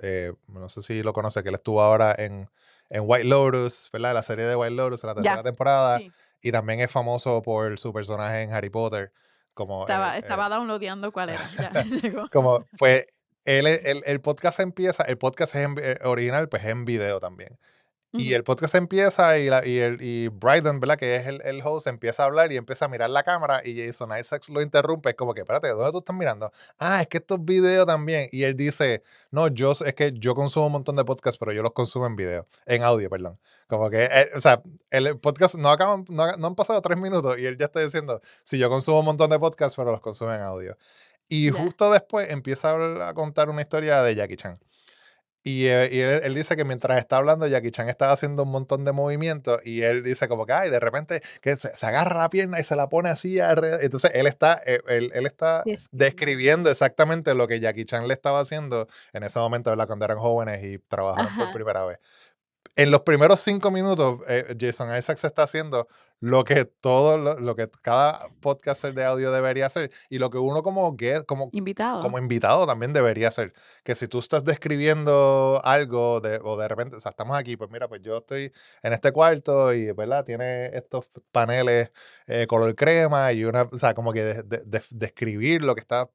[SPEAKER 3] no sé si lo conoce, que él estuvo ahora en White Lotus, ¿verdad? La serie de White Lotus en la tercera
[SPEAKER 1] Ya,
[SPEAKER 3] temporada,
[SPEAKER 1] sí,
[SPEAKER 3] y también es famoso por su personaje en Harry Potter, como,
[SPEAKER 1] estaba downloadeando cuál era, ya llegó.
[SPEAKER 3] como pues el podcast empieza, el podcast es original, pues es en video también. Y
[SPEAKER 1] Ujú.
[SPEAKER 3] el podcast empieza y Bryden, ¿verdad? Que es el host, empieza a hablar y empieza a mirar la cámara y Jason Isaacs lo interrumpe. Es como que, espérate, ¿dónde tú estás mirando? Ah, es que esto es video también. Y él dice, no, es que yo consumo un montón de podcasts, pero yo los consumo en video, en audio, perdón. Como que, o sea, el podcast no han pasado 3 minutos y él ya está diciendo, sí, yo consumo un montón de podcasts, pero los consumo en audio. Y
[SPEAKER 1] Ya.
[SPEAKER 3] justo después empieza a contar una historia de Jackie Chan. Y él dice que mientras está hablando, Jackie Chan estaba haciendo un montón de movimientos y él dice como que, ay, de repente que se agarra la pierna y se la pone así alrededor. Entonces él está
[SPEAKER 1] Describiendo.
[SPEAKER 3] describiendo exactamente lo que Jackie Chan le estaba haciendo en ese momento, ¿verdad? Cuando eran jóvenes y trabajaron por
[SPEAKER 1] Ajá.
[SPEAKER 3] primera vez. En los primeros 5 minutos, Jason Isaacs está haciendo lo que cada podcaster de audio debería hacer y lo que uno como
[SPEAKER 1] Invitado.
[SPEAKER 3] invitado también debería hacer. Que si tú estás describiendo algo o de repente, o sea, estamos aquí, pues mira, pues yo estoy en este cuarto y, ¿verdad? Tiene estos paneles color crema y o sea, como que describir lo que está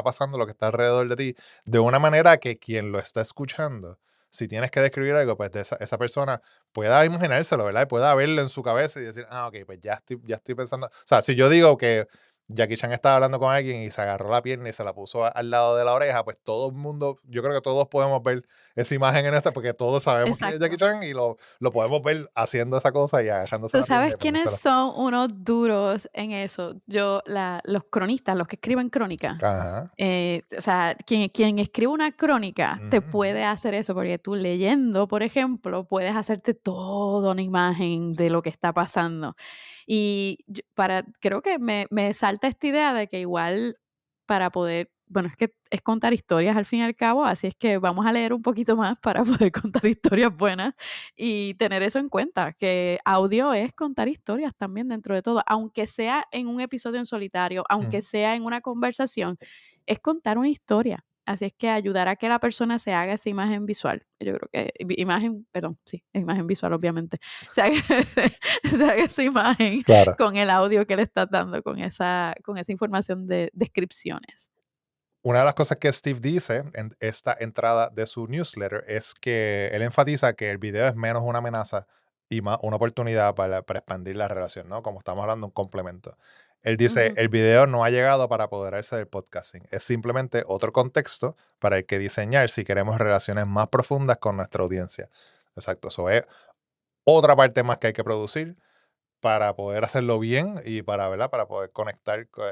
[SPEAKER 3] pasando, lo que está alrededor de ti, de una manera que quien lo está escuchando si tienes que describir algo, pues esa persona pueda imaginárselo, ¿verdad? Y pueda verlo en su cabeza y decir, ah, ok, pues ya estoy pensando. O sea, si yo digo que Jackie Chan estaba hablando con alguien y se agarró la pierna y se la puso al lado de la oreja, pues todo el mundo, yo creo que todos podemos ver esa imagen en esta, porque todos sabemos quién es Jackie
[SPEAKER 1] Exacto.
[SPEAKER 3] Chan y lo podemos ver haciendo esa cosa y agarrándose
[SPEAKER 1] ¿Tú
[SPEAKER 3] la pierna
[SPEAKER 1] sabes
[SPEAKER 3] y
[SPEAKER 1] quiénes
[SPEAKER 3] ponérsela.
[SPEAKER 1] son unos duros en eso? Los cronistas, los que escriben crónica.
[SPEAKER 3] Ajá.
[SPEAKER 1] O sea, quien escribe una crónica te
[SPEAKER 3] Ujú, ujú.
[SPEAKER 1] puede hacer eso, porque tú leyendo, por ejemplo, puedes hacerte toda una imagen de lo que está pasando. Y creo que me salta esta idea de que igual para poder, bueno, es que es contar historias al fin y al cabo, así es que vamos a leer un poquito más para poder contar historias buenas y tener eso en cuenta, que audio es contar historias también dentro de todo, aunque sea en un episodio en solitario, aunque
[SPEAKER 3] Ujú.
[SPEAKER 1] sea en una conversación, es contar una historia. Así es que ayudar a que la persona se haga esa imagen visual. Yo creo que imagen, perdón, sí, imagen visual, obviamente. Se haga, se haga esa imagen
[SPEAKER 3] Claro.
[SPEAKER 1] con el audio que le estás dando, con esa información de descripciones.
[SPEAKER 3] Una de las cosas que Steve dice en esta entrada de su newsletter es que él enfatiza que el video es menos una amenaza y más una oportunidad para expandir la relación, ¿no? Como estamos hablando, un complemento. Él dice,
[SPEAKER 1] Ujú,
[SPEAKER 3] el video no ha llegado para apoderarse del podcasting, es simplemente otro contexto para el que diseñar si queremos relaciones más profundas con nuestra audiencia. Exacto, eso es otra parte más que hay que producir para poder hacerlo bien y para, ¿verdad? Para poder conectar con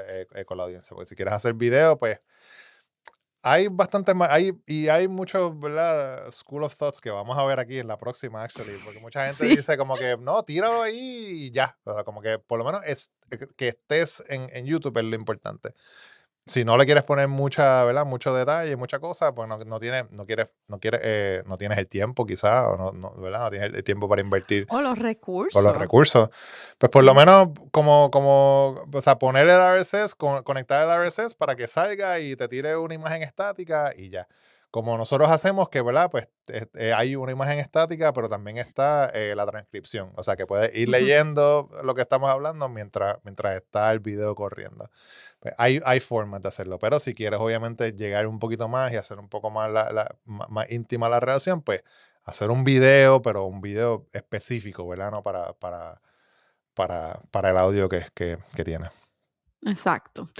[SPEAKER 3] la audiencia. Porque si quieres hacer video, pues hay bastante más, hay muchos, ¿verdad? School of thoughts que vamos a ver aquí en la próxima, actually, porque mucha gente
[SPEAKER 1] sí.
[SPEAKER 3] dice como que, no, tíralo ahí y ya. O sea, como que por lo menos que estés en YouTube es lo importante. Si no le quieres poner mucha, ¿verdad? Mucho detalle, mucha cosa, pues no tienes el tiempo quizás, o ¿verdad? No tienes el tiempo para invertir
[SPEAKER 1] O los
[SPEAKER 3] con los
[SPEAKER 1] recursos.
[SPEAKER 3] recursos. Pues por lo
[SPEAKER 1] Ujú,
[SPEAKER 3] menos o sea, poner el RSS, conectar el RSS para que salga y te tire una imagen estática y ya. Como nosotros hacemos que, ¿verdad? Pues hay una imagen estática, pero también está la transcripción. O sea, que puedes ir
[SPEAKER 1] ujú.
[SPEAKER 3] leyendo lo que estamos hablando mientras está el video corriendo. Pues hay formas de hacerlo, pero si quieres obviamente llegar un poquito más y hacer un poco más, más íntima la relación, pues hacer un video, pero un video específico, ¿verdad? No para el audio que tiene.
[SPEAKER 1] Exacto.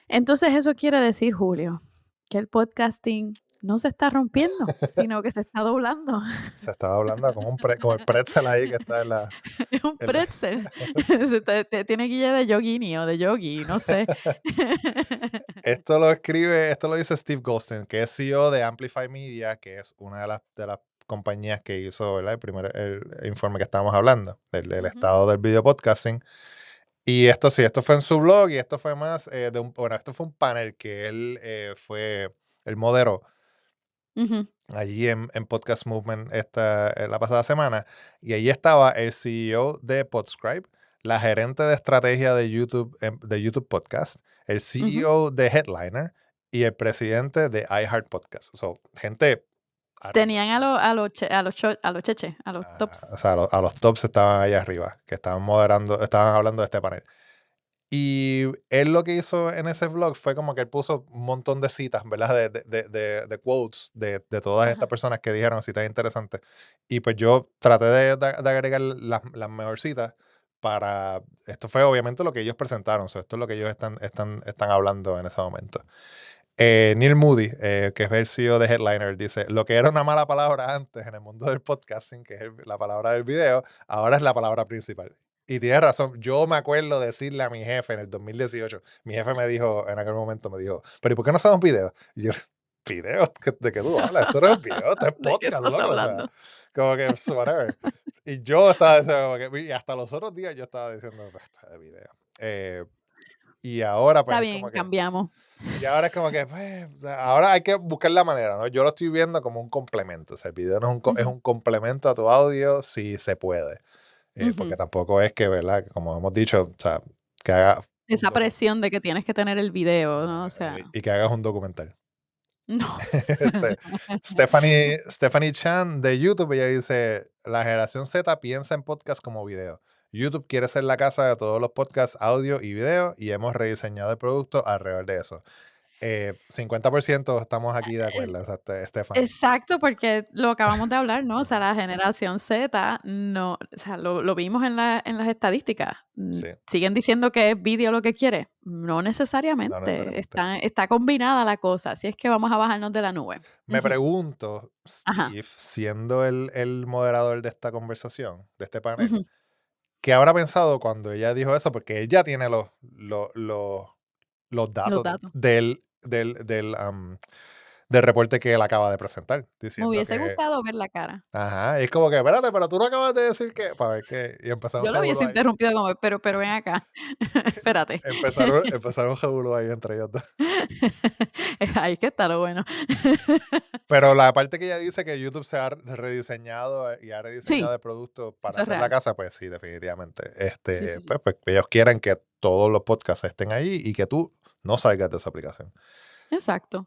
[SPEAKER 1] Entonces, eso quiere decir, Julio, que el podcasting no se está rompiendo, sino que se está doblando.
[SPEAKER 3] Se estaba hablando como el pretzel ahí que está
[SPEAKER 1] Es un
[SPEAKER 3] en la-
[SPEAKER 1] pretzel. Tiene guía de yogini o de yogi, no sé.
[SPEAKER 3] Esto lo dice Steve Goldstein, que es CEO de Amplify Media, que es una de las compañías que hizo, ¿verdad? El informe que estábamos hablando, del
[SPEAKER 1] Ujú,
[SPEAKER 3] estado del video podcasting. Y esto sí, esto fue en su blog y esto fue más bueno, esto fue un panel que él moderó
[SPEAKER 1] ujú,
[SPEAKER 3] allí en Podcast Movement la pasada semana. Y ahí estaba el CEO de Podscribe, la gerente de estrategia de YouTube Podcast, el
[SPEAKER 1] ujú.
[SPEAKER 3] CEO de Headliner y el presidente de iHeart Podcast. So, gente arriba.
[SPEAKER 1] Tenían a los cheches, a los
[SPEAKER 3] O
[SPEAKER 1] tops.
[SPEAKER 3] sea, a los tops estaban ahí arriba, que estaban hablando de este panel. Y él lo que hizo en ese vlog fue como que él puso un montón de citas, ¿verdad? De quotes de todas estas
[SPEAKER 1] Ajá.
[SPEAKER 3] personas que dijeron citas interesantes. Y pues yo traté de agregar las mejores citas para... Esto fue obviamente lo que ellos presentaron. O sea, esto es lo que ellos están hablando en ese momento. Neil Moody, que es el CEO de Headliner, dice, lo que era una mala palabra antes en el mundo del podcasting, que es la palabra del video, ahora es la palabra principal. Y tienes razón, yo me acuerdo decirle a mi jefe en el 2018, mi jefe me dijo, en aquel momento me dijo, pero ¿y por qué no hacemos videos? Y yo, ¿videos? ¿De qué tú hablas? Esto no es un video, esto es
[SPEAKER 1] ¿De qué
[SPEAKER 3] podcast,
[SPEAKER 1] estás
[SPEAKER 3] loco, o sea,
[SPEAKER 1] hablando?
[SPEAKER 3] como que, whatever. Y yo estaba diciendo, como que, y hasta los otros días yo estaba diciendo, pues, esto es video. Y ahora pues
[SPEAKER 1] Está
[SPEAKER 3] es
[SPEAKER 1] bien,
[SPEAKER 3] como que...
[SPEAKER 1] cambiamos.
[SPEAKER 3] Y ahora es como que, pues, o sea, ahora hay que buscar la manera, ¿no? Yo lo estoy viendo como un complemento. O sea, el video no es es
[SPEAKER 1] Ujú,
[SPEAKER 3] un complemento a tu audio si se puede. Porque
[SPEAKER 1] ujú.
[SPEAKER 3] tampoco es que, ¿verdad? Que como hemos dicho, o sea, que haga un
[SPEAKER 1] Esa presión de que tienes que tener el video, ¿no? O sea,
[SPEAKER 3] y que hagas un documental.
[SPEAKER 1] no.
[SPEAKER 3] Este, Stephanie Chan de YouTube, ella dice, la generación Z piensa en podcast como video. YouTube quiere ser la casa de todos los podcasts, audio y video, y hemos rediseñado el producto alrededor de eso. 50% estamos aquí de acuerdo, exacto, Stephanie.
[SPEAKER 1] Exacto, porque lo acabamos de hablar, ¿no? O sea, la generación Z no, o sea, lo vimos en las estadísticas.
[SPEAKER 3] Sí,
[SPEAKER 1] Siguen diciendo que es vídeo lo que quiere. No
[SPEAKER 3] no
[SPEAKER 1] necesariamente.
[SPEAKER 3] necesariamente.
[SPEAKER 1] Está combinada la cosa. Así es que vamos a bajarnos de la nube.
[SPEAKER 3] Me
[SPEAKER 1] Ujú.
[SPEAKER 3] pregunto,
[SPEAKER 1] Ajá.
[SPEAKER 3] Steve, siendo el moderador de esta conversación, de este panel,
[SPEAKER 1] Ujú.
[SPEAKER 3] ¿qué habrá pensado cuando ella dijo eso? Porque ella tiene los
[SPEAKER 1] Los
[SPEAKER 3] datos
[SPEAKER 1] datos.
[SPEAKER 3] del reporte que él acaba de presentar,
[SPEAKER 1] Me
[SPEAKER 3] diciendo
[SPEAKER 1] hubiese
[SPEAKER 3] que,
[SPEAKER 1] gustado ver la cara.
[SPEAKER 3] ajá, es como que, espérate, pero tú no acabas de decir que, para ver qué, y empezaron
[SPEAKER 1] Yo
[SPEAKER 3] un
[SPEAKER 1] lo
[SPEAKER 3] revolú
[SPEAKER 1] hubiese
[SPEAKER 3] ahí,
[SPEAKER 1] interrumpido como, pero ven acá. Espérate.
[SPEAKER 3] empezaron un revolú ahí entre ellos dos.
[SPEAKER 1] Ahí es que está lo bueno.
[SPEAKER 3] Pero la parte que ella dice que YouTube se ha rediseñado y ha rediseñado
[SPEAKER 1] Sí,
[SPEAKER 3] el producto para
[SPEAKER 1] eso es
[SPEAKER 3] hacer la
[SPEAKER 1] real.
[SPEAKER 3] casa, pues sí, definitivamente.
[SPEAKER 1] Sí, sí, sí.
[SPEAKER 3] Pues ellos quieren que todos los podcasts estén ahí y que tú no salgas de esa aplicación.
[SPEAKER 1] Exacto.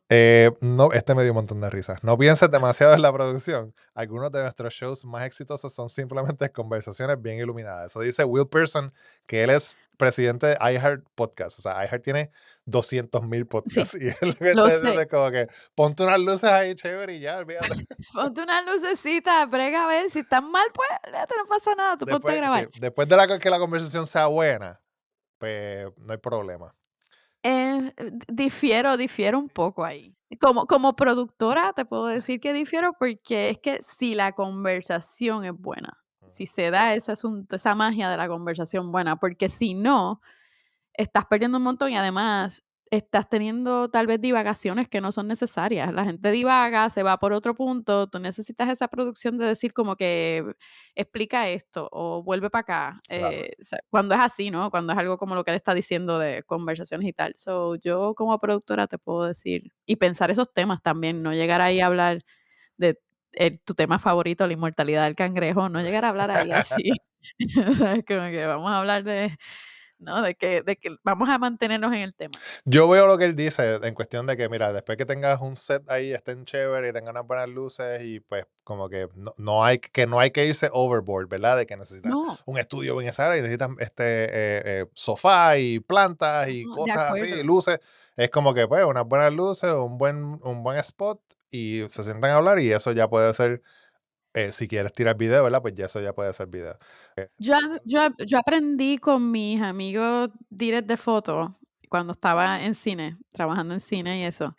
[SPEAKER 3] No, me dio un montón de risas. No pienses demasiado en la producción. Algunos de nuestros shows más exitosos son simplemente conversaciones bien iluminadas. Eso dice Will Pearson, que él es presidente de iHeart Podcast. O sea, iHeart tiene 200,000
[SPEAKER 1] Sí,
[SPEAKER 3] podcasts. Y él lo que
[SPEAKER 1] lo
[SPEAKER 3] está diciendo
[SPEAKER 1] sé.
[SPEAKER 3] es como que ponte unas luces ahí chévere y ya, olvídate.
[SPEAKER 1] Ponte una lucecita, brega a ver si están mal, pues, olvídate, no pasa nada, tú ponte a
[SPEAKER 3] Después, sí,
[SPEAKER 1] grabar.
[SPEAKER 3] después de que la conversación sea buena, pues no hay problema.
[SPEAKER 1] Difiero un poco ahí. Como productora, te puedo decir que difiero, porque es que si la conversación es buena, si
[SPEAKER 3] Ujú,
[SPEAKER 1] se da ese asunto, esa magia de la conversación buena, porque si no, estás perdiendo un montón y además estás teniendo tal vez divagaciones que no son necesarias. La gente divaga, se va por otro punto, tú necesitas esa producción de decir como que explica esto o vuelve para acá.
[SPEAKER 3] claro.
[SPEAKER 1] O sea, cuando es así, ¿no? Cuando es algo como lo que él está diciendo de conversaciones y tal. So, yo como productora te puedo decir y pensar esos temas también, no llegar ahí a hablar de tu tema favorito, la inmortalidad del cangrejo, no llegar a hablar ahí así. O sea, es como que vamos a hablar de, ¿no? De que vamos a mantenernos en el tema.
[SPEAKER 3] Yo veo lo que él dice en cuestión de que, mira, después que tengas un set ahí, estén chévere y tengan unas buenas luces y pues como que no hay que irse overboard, ¿verdad? De que necesitas
[SPEAKER 1] No,
[SPEAKER 3] un estudio bien esa área y necesitas sofá y plantas y
[SPEAKER 1] no, de
[SPEAKER 3] cosas así, y
[SPEAKER 1] acuerdo.
[SPEAKER 3] luces. Es como que pues unas buenas luces, un buen spot y se sientan a hablar y eso ya puede ser, si quieres tirar video, ¿verdad? Pues ya eso ya puede ser video.
[SPEAKER 1] Yo aprendí con mis amigos direct de foto cuando estaba en cine, trabajando en cine y eso,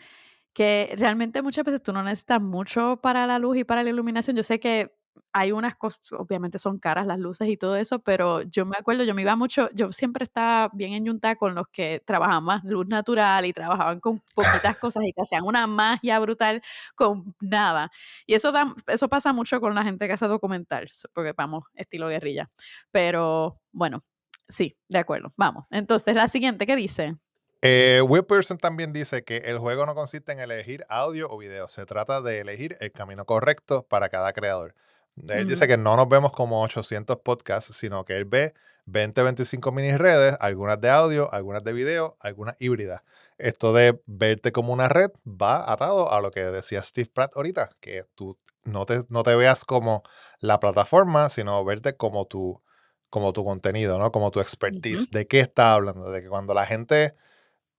[SPEAKER 1] que realmente muchas veces tú no necesitas mucho para la luz y para la iluminación. Yo sé que hay unas cosas, obviamente son caras las luces y todo eso, pero yo me acuerdo, yo me iba mucho, yo siempre estaba bien enyuntada con los que trabajaban más luz natural y trabajaban con poquitas cosas y que hacían una magia brutal con nada. Y eso pasa mucho con la gente que hace documental, porque vamos, estilo guerrilla. Pero bueno, sí, de acuerdo, vamos. Entonces, la siguiente, ¿qué dice?
[SPEAKER 3] Will Pearson también dice que el juego no consiste en elegir audio o video, se trata de elegir el camino correcto para cada creador. Él dice
[SPEAKER 1] Ujú.
[SPEAKER 3] que no nos vemos como 800 podcasts, sino que él ve 20, 25 mini redes, algunas de audio, algunas de video, algunas híbridas. Esto de verte como una red va atado a lo que decía Steve Pratt ahorita, que tú no te veas como la plataforma, sino verte como como tu contenido, ¿no? Como tu
[SPEAKER 1] Ujú,
[SPEAKER 3] expertise, de qué estás hablando, de que cuando la gente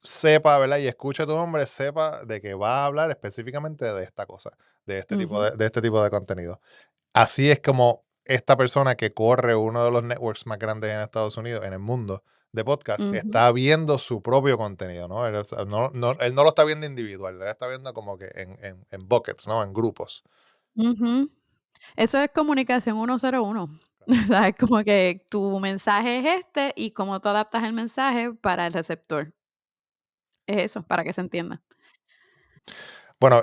[SPEAKER 3] sepa, ¿verdad? Y escuche tu nombre, sepa de que va a hablar específicamente de esta cosa,
[SPEAKER 1] ujú,
[SPEAKER 3] de este tipo de contenido. Así es como esta persona que corre uno de los networks más grandes en Estados Unidos, en el mundo de podcast,
[SPEAKER 1] ujú,
[SPEAKER 3] está viendo su propio contenido, ¿no? Él, o sea, él no lo está viendo individual, él está viendo como que en buckets, ¿no? En grupos.
[SPEAKER 1] ujú. Eso es comunicación 101. O sea, es como que tu mensaje es este y cómo tú adaptas el mensaje para el receptor. Es eso, para que se entienda.
[SPEAKER 3] Bueno,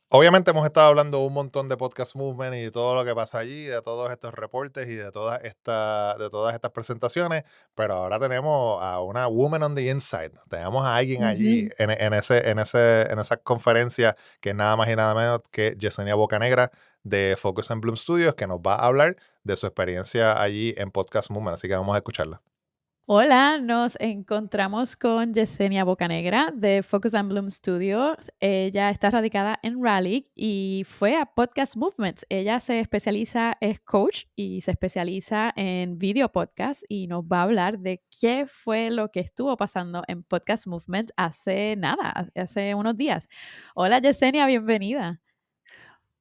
[SPEAKER 3] obviamente hemos estado hablando un montón de Podcast Movement y de todo lo que pasa allí, de todos estos reportes y de todas estas presentaciones, pero ahora tenemos a una woman on the inside. Tenemos a alguien allí
[SPEAKER 1] Ujú.
[SPEAKER 3] en esa conferencia que es nada más y nada menos que Yesenia Bocanegra de Focus and Bloom Studios, que nos va a hablar de su experiencia allí en Podcast Movement. Así que vamos a escucharla.
[SPEAKER 1] Hola, nos encontramos con Yesenia Bocanegra de Focus and Bloom Studios. Ella está radicada en Raleigh y fue a Podcast Movements. Ella se especializa, es coach y se especializa en video podcast y nos va a hablar de qué fue lo que estuvo pasando en Podcast Movements hace nada, hace unos días. Hola Yesenia, bienvenida.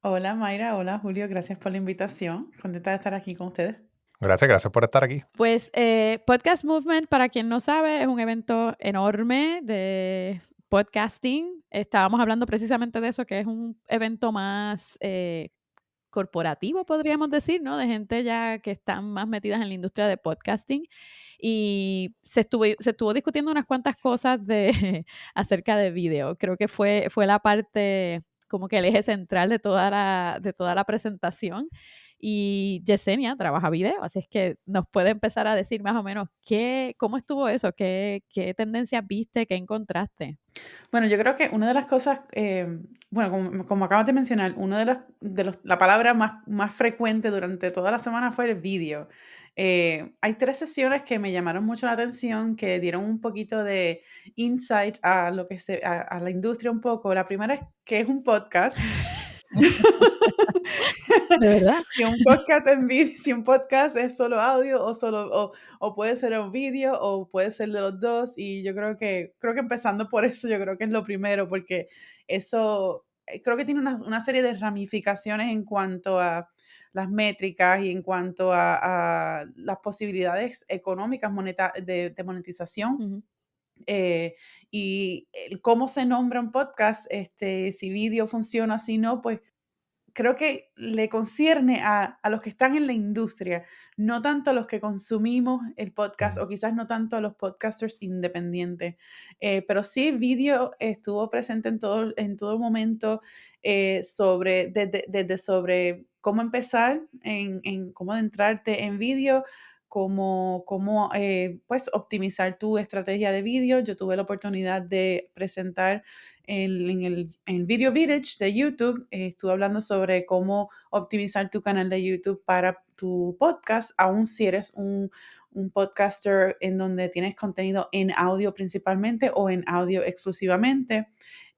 [SPEAKER 2] Hola Mayra, hola Julio, gracias por la invitación. Contenta de estar aquí con ustedes.
[SPEAKER 3] Gracias, gracias por estar aquí.
[SPEAKER 1] Pues Podcast Movement, para quien no sabe, es un evento enorme de podcasting. Estábamos hablando precisamente de eso, que es un evento más corporativo, podríamos decir, ¿no? De gente ya que están más metidas en la industria de podcasting. Y se estuvo discutiendo unas cuantas cosas acerca de video. Creo que fue la parte, como que el eje central de toda la presentación. Y Yesenia trabaja video, así es que nos puede empezar a decir más o menos cómo estuvo eso, qué tendencias viste, qué encontraste.
[SPEAKER 2] Bueno, yo creo que una de las cosas, bueno, como acabas de mencionar, la palabra más frecuente durante toda la semana fue el vídeo. Hay tres sesiones que me llamaron mucho la atención, que dieron un poquito de insight a a la industria un poco. La primera es que es un podcast.
[SPEAKER 1] ¿De verdad?
[SPEAKER 2] Si un podcast es solo audio o puede ser un vídeo o puede ser de los 2 y yo creo que empezando por eso, yo creo que es lo primero, porque eso, creo que tiene una serie de ramificaciones en cuanto a las métricas y en cuanto a las posibilidades económicas de monetización,
[SPEAKER 1] Ujú,
[SPEAKER 2] y el cómo se nombra un podcast, si vídeo funciona, si no, pues creo que le concierne a los que están en la industria, no tanto a los que consumimos el podcast
[SPEAKER 3] Ujú.
[SPEAKER 2] o quizás no tanto a los podcasters independientes. Pero sí, el vídeo estuvo presente en todo momento, desde sobre cómo empezar, en cómo adentrarte en vídeo, cómo pues, optimizar tu estrategia de vídeo. Yo tuve la oportunidad de presentar en el Video Village de YouTube. Estuve hablando sobre cómo optimizar tu canal de YouTube para tu podcast, aun si eres un podcaster en donde tienes contenido en audio principalmente o en audio exclusivamente.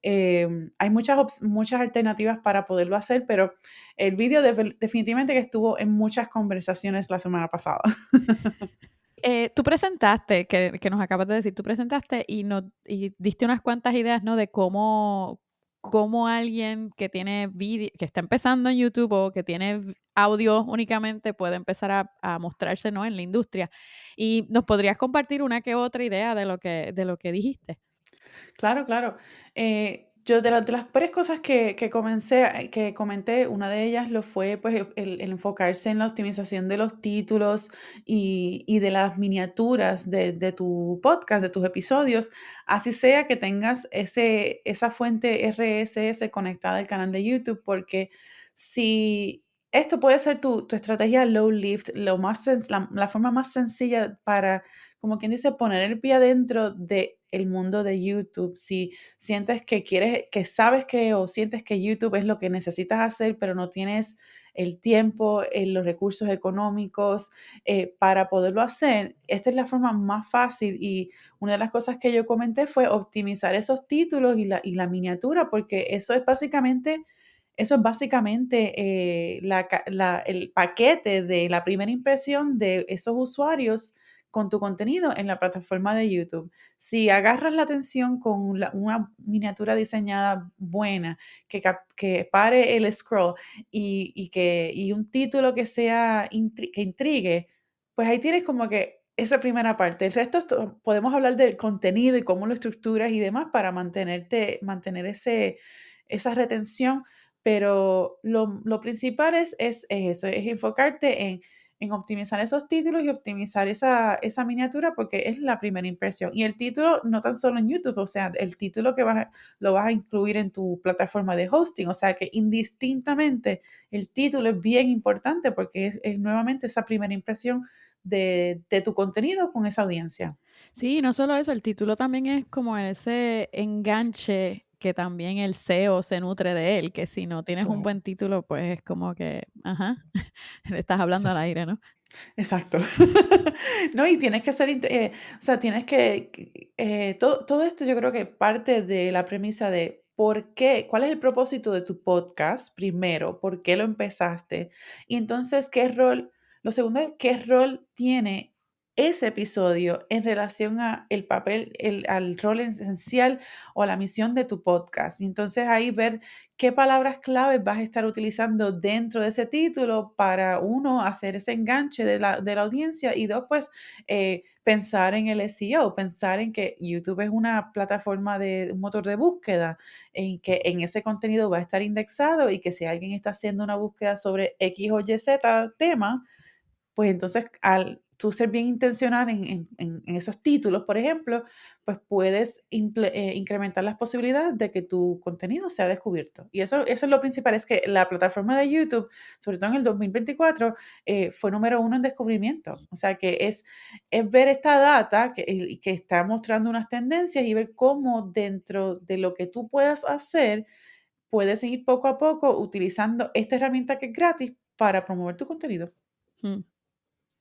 [SPEAKER 2] Hay muchas alternativas para poderlo hacer, pero el video definitivamente que estuvo en muchas conversaciones la semana pasada.
[SPEAKER 1] tú presentaste, que nos acabas de decir, tú presentaste y diste unas cuantas ideas, ¿no? De cómo alguien que tiene vídeo, que está empezando en YouTube o que tiene audio únicamente puede empezar a mostrarse, ¿no? En la industria. Y nos podrías compartir una que otra idea de lo que dijiste.
[SPEAKER 2] Claro, claro. Yo de las varias cosas que comenté, una de ellas lo fue pues el enfocarse en la optimización de los títulos y de las miniaturas de tu podcast, de tus episodios, así sea que tengas esa fuente RSS conectada al canal de YouTube, porque si esto puede ser tu estrategia low lift, la forma más sencilla para, como quien dice, poner el pie adentro del mundo de YouTube. Si sientes que sabes o sientes que YouTube es lo que necesitas hacer, pero no tienes el tiempo, los recursos económicos para poderlo hacer, esta es la forma más fácil. Y una de las cosas que yo comenté fue optimizar esos títulos y la miniatura, porque eso es básicamente Eso es básicamente el paquete de la primera impresión de esos usuarios con tu contenido en la plataforma de YouTube. Si agarras la atención con una miniatura diseñada buena, que pare el scroll y un título que sea que intrigue, pues ahí tienes como que esa primera parte. El resto podemos hablar del contenido y cómo lo estructuras y demás para mantener esa retención, pero lo principal es eso, es enfocarte en optimizar esos títulos y optimizar esa miniatura porque es la primera impresión. Y el título no tan solo en YouTube, o sea, el título lo vas a incluir en tu plataforma de hosting, o sea que indistintamente el título es bien importante porque es nuevamente esa primera impresión de tu contenido con esa audiencia.
[SPEAKER 1] Sí, no solo eso, el título también es como ese enganche que también el SEO se nutre de él, que si no tienes un
[SPEAKER 2] Claro.
[SPEAKER 1] buen título, pues es como que, ajá, le estás hablando al aire, ¿no?
[SPEAKER 2] Exacto. No, y tienes que ser, o sea, tienes todo esto yo creo que parte de la premisa de por qué, cuál es el propósito de tu podcast, primero, por qué lo empezaste, y entonces lo segundo es qué rol tiene ese episodio en relación a el papel, al rol esencial o a la misión de tu podcast. Y entonces ahí ver qué palabras claves vas a estar utilizando dentro de ese título para, uno, hacer ese enganche de la audiencia y dos, pues pensar en el SEO, pensar en que YouTube es una plataforma de un motor de búsqueda, en que en ese contenido va a estar indexado y que si alguien está haciendo una búsqueda sobre X o Y, Z tema, pues entonces, al tú ser bien intencional en esos títulos, por ejemplo, pues puedes incrementar las posibilidades de que tu contenido sea descubierto. Y eso es lo principal, es que la plataforma de YouTube, sobre todo en el 2024, fue número uno en descubrimiento. O sea, que es ver esta data que está mostrando unas tendencias y ver cómo dentro de lo que tú puedas hacer, puedes ir poco a poco utilizando esta herramienta que es gratis para promover tu contenido.
[SPEAKER 1] Mm.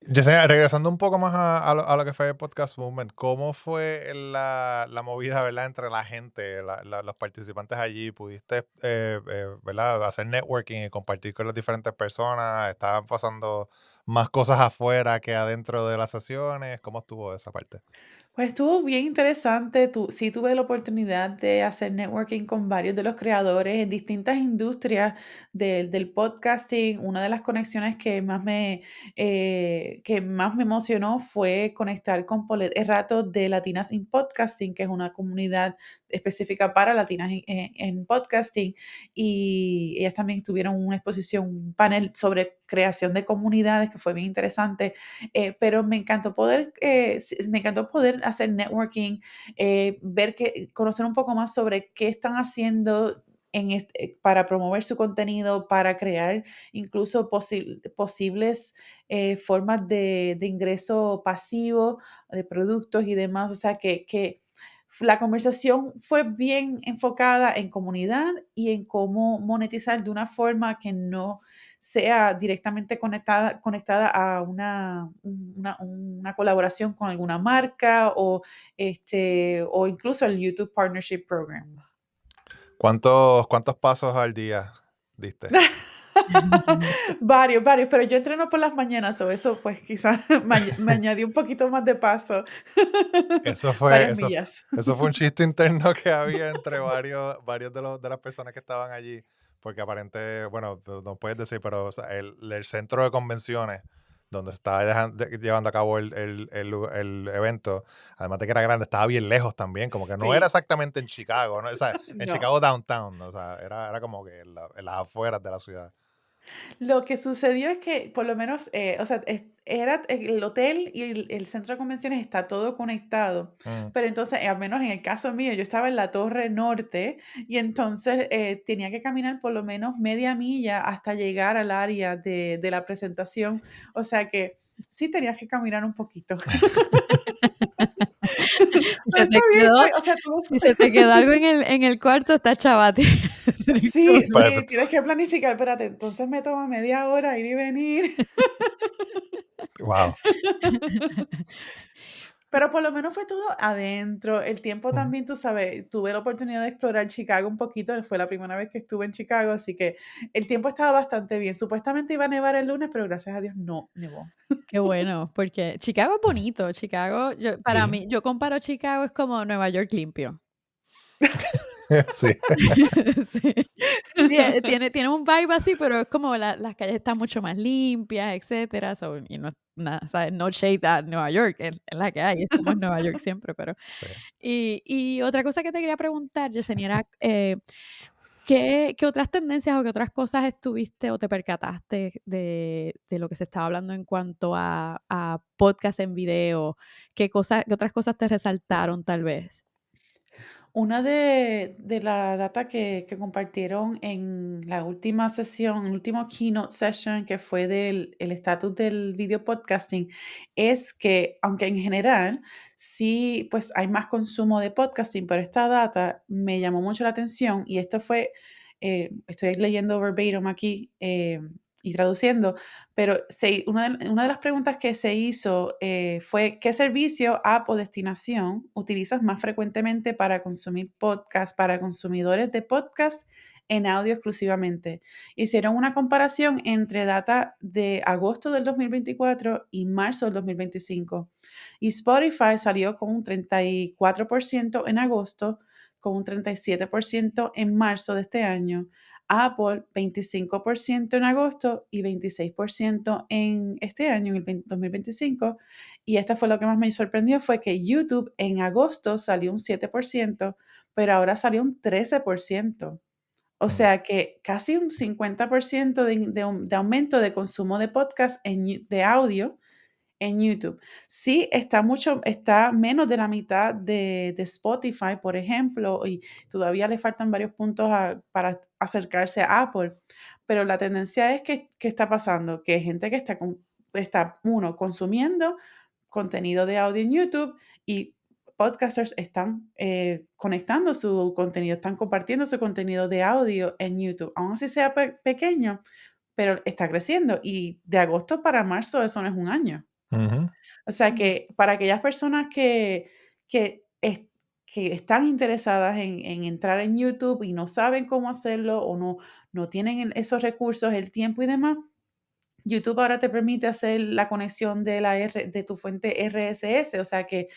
[SPEAKER 3] Yesenia, regresando un poco más a lo que fue el Podcast Movement, ¿cómo fue la movida, verdad, entre la gente, los participantes allí? ¿Pudiste, verdad, hacer networking y compartir con las diferentes personas? ¿Estaban pasando más cosas afuera que adentro de las sesiones? ¿Cómo estuvo esa parte?
[SPEAKER 2] Pues estuvo bien interesante. Sí tuve la oportunidad de hacer networking con varios de los creadores en distintas industrias del podcasting. Una de las conexiones que más me emocionó fue conectar con Paulette Errato de Latinas in Podcasting, que es una comunidad específica para latinas en podcasting. Y ellas también tuvieron una exposición, un panel sobre creación de comunidades que fue bien interesante, pero me encantó poder hacer networking, conocer un poco más sobre qué están haciendo para promover su contenido, para crear incluso posibles formas de ingreso pasivo, de productos y demás. O sea, que la conversación fue bien enfocada en comunidad y en cómo monetizar de una forma que no sea directamente conectada a una colaboración con alguna marca o incluso el YouTube Partnership Program.
[SPEAKER 3] ¿Cuántos pasos al día diste?
[SPEAKER 2] Varios, pero yo entreno por las mañanas, o eso pues quizás me añadió un poquito más de paso.
[SPEAKER 3] Eso fue,
[SPEAKER 2] Varias
[SPEAKER 3] eso,
[SPEAKER 2] millas.
[SPEAKER 3] eso fue un chiste interno que había entre varios de las personas que estaban allí, porque aparente, bueno, tú no puedes decir, pero o sea, el centro de convenciones donde se estaba llevando a cabo el evento, además de que era grande, estaba bien lejos también, como que no era
[SPEAKER 2] Sí,
[SPEAKER 3] exactamente en Chicago, ¿no? O sea, en
[SPEAKER 2] no.
[SPEAKER 3] Chicago downtown, o sea, era como que en las afueras de la ciudad.
[SPEAKER 2] Lo que sucedió es que, por lo menos, o sea, era el hotel y el centro de convenciones está todo conectado,
[SPEAKER 3] Mm.
[SPEAKER 2] pero entonces, al menos en el caso mío, yo estaba en la Torre Norte y entonces tenía que caminar por lo menos media milla hasta llegar al área de la presentación, o sea que sí tenías que caminar un poquito.
[SPEAKER 1] Si
[SPEAKER 2] Pero
[SPEAKER 1] se
[SPEAKER 2] está
[SPEAKER 1] te
[SPEAKER 2] bien,
[SPEAKER 1] quedó
[SPEAKER 2] o sea, todo
[SPEAKER 1] si se te quedó algo en el cuarto, está chavate. Tienes que
[SPEAKER 2] sí,
[SPEAKER 3] Pues,
[SPEAKER 2] sí, tienes que planificar, espérate, entonces me toma media hora ir y venir.
[SPEAKER 3] wow.
[SPEAKER 2] Pero por lo menos fue todo adentro. El tiempo
[SPEAKER 3] Ujú.
[SPEAKER 2] también, tú sabes, tuve la oportunidad de explorar Chicago un poquito, fue la primera vez que estuve en Chicago, así que el tiempo estaba bastante bien. Supuestamente iba a nevar el lunes, pero gracias a Dios no nevó.
[SPEAKER 1] Qué bueno, porque Chicago es bonito. Chicago, para
[SPEAKER 3] Sí,
[SPEAKER 1] mí, yo comparo Chicago es como Nueva York limpio.
[SPEAKER 3] sí,
[SPEAKER 1] Sí. Sí, tiene un vibe así, pero es como las calles están mucho más limpias, etcétera, y no nada, ¿sabes? No shade a Nueva York, es la que hay, estamos en Nueva York siempre, pero
[SPEAKER 3] sí.
[SPEAKER 1] y otra cosa que te quería preguntar, Yesenia, era, ¿qué otras tendencias o qué otras cosas estuviste o te percataste de lo que se estaba hablando en cuanto a podcast en video? ¿Qué otras cosas te resaltaron tal vez?
[SPEAKER 2] Una de la data que compartieron en la última sesión, el último keynote session que fue del el estatus del video podcasting, es que, aunque en general sí, pues hay más consumo de podcasting, pero esta data me llamó mucho la atención y esto fue, estoy leyendo verbatim aquí, y traduciendo, pero una de las preguntas que se hizo fue, ¿qué servicio, app o destinación utilizas más frecuentemente para consumir podcast, para consumidores de podcast en audio exclusivamente? Hicieron una comparación entre data de agosto del 2024 y marzo del 2025. Y Spotify salió con un 34% en agosto, con un 37% en marzo de este año. Apple 25% en agosto y 26% en este año, en el 2025. Y esta fue lo que más me sorprendió, fue que YouTube en agosto salió un 7%, pero ahora salió un 13%. O
[SPEAKER 3] Mm,
[SPEAKER 2] sea que casi un 50% de aumento de consumo de podcast de audio en YouTube. Sí, está menos de la mitad de Spotify, por ejemplo, y todavía le faltan varios puntos para acercarse a Apple, pero la tendencia es que está pasando, que hay gente que está, uno, consumiendo contenido de audio en YouTube y podcasters están conectando su contenido, están compartiendo su contenido de audio en YouTube, aun así sea pequeño, pero está creciendo y de agosto para marzo eso no es un año.
[SPEAKER 3] ujú,
[SPEAKER 2] O sea
[SPEAKER 1] Mm.
[SPEAKER 2] que para aquellas personas que, es- que están interesadas en entrar en YouTube y no saben cómo hacerlo o no tienen esos recursos, el tiempo y demás, YouTube ahora te permite hacer la conexión de tu fuente RSS. O sea que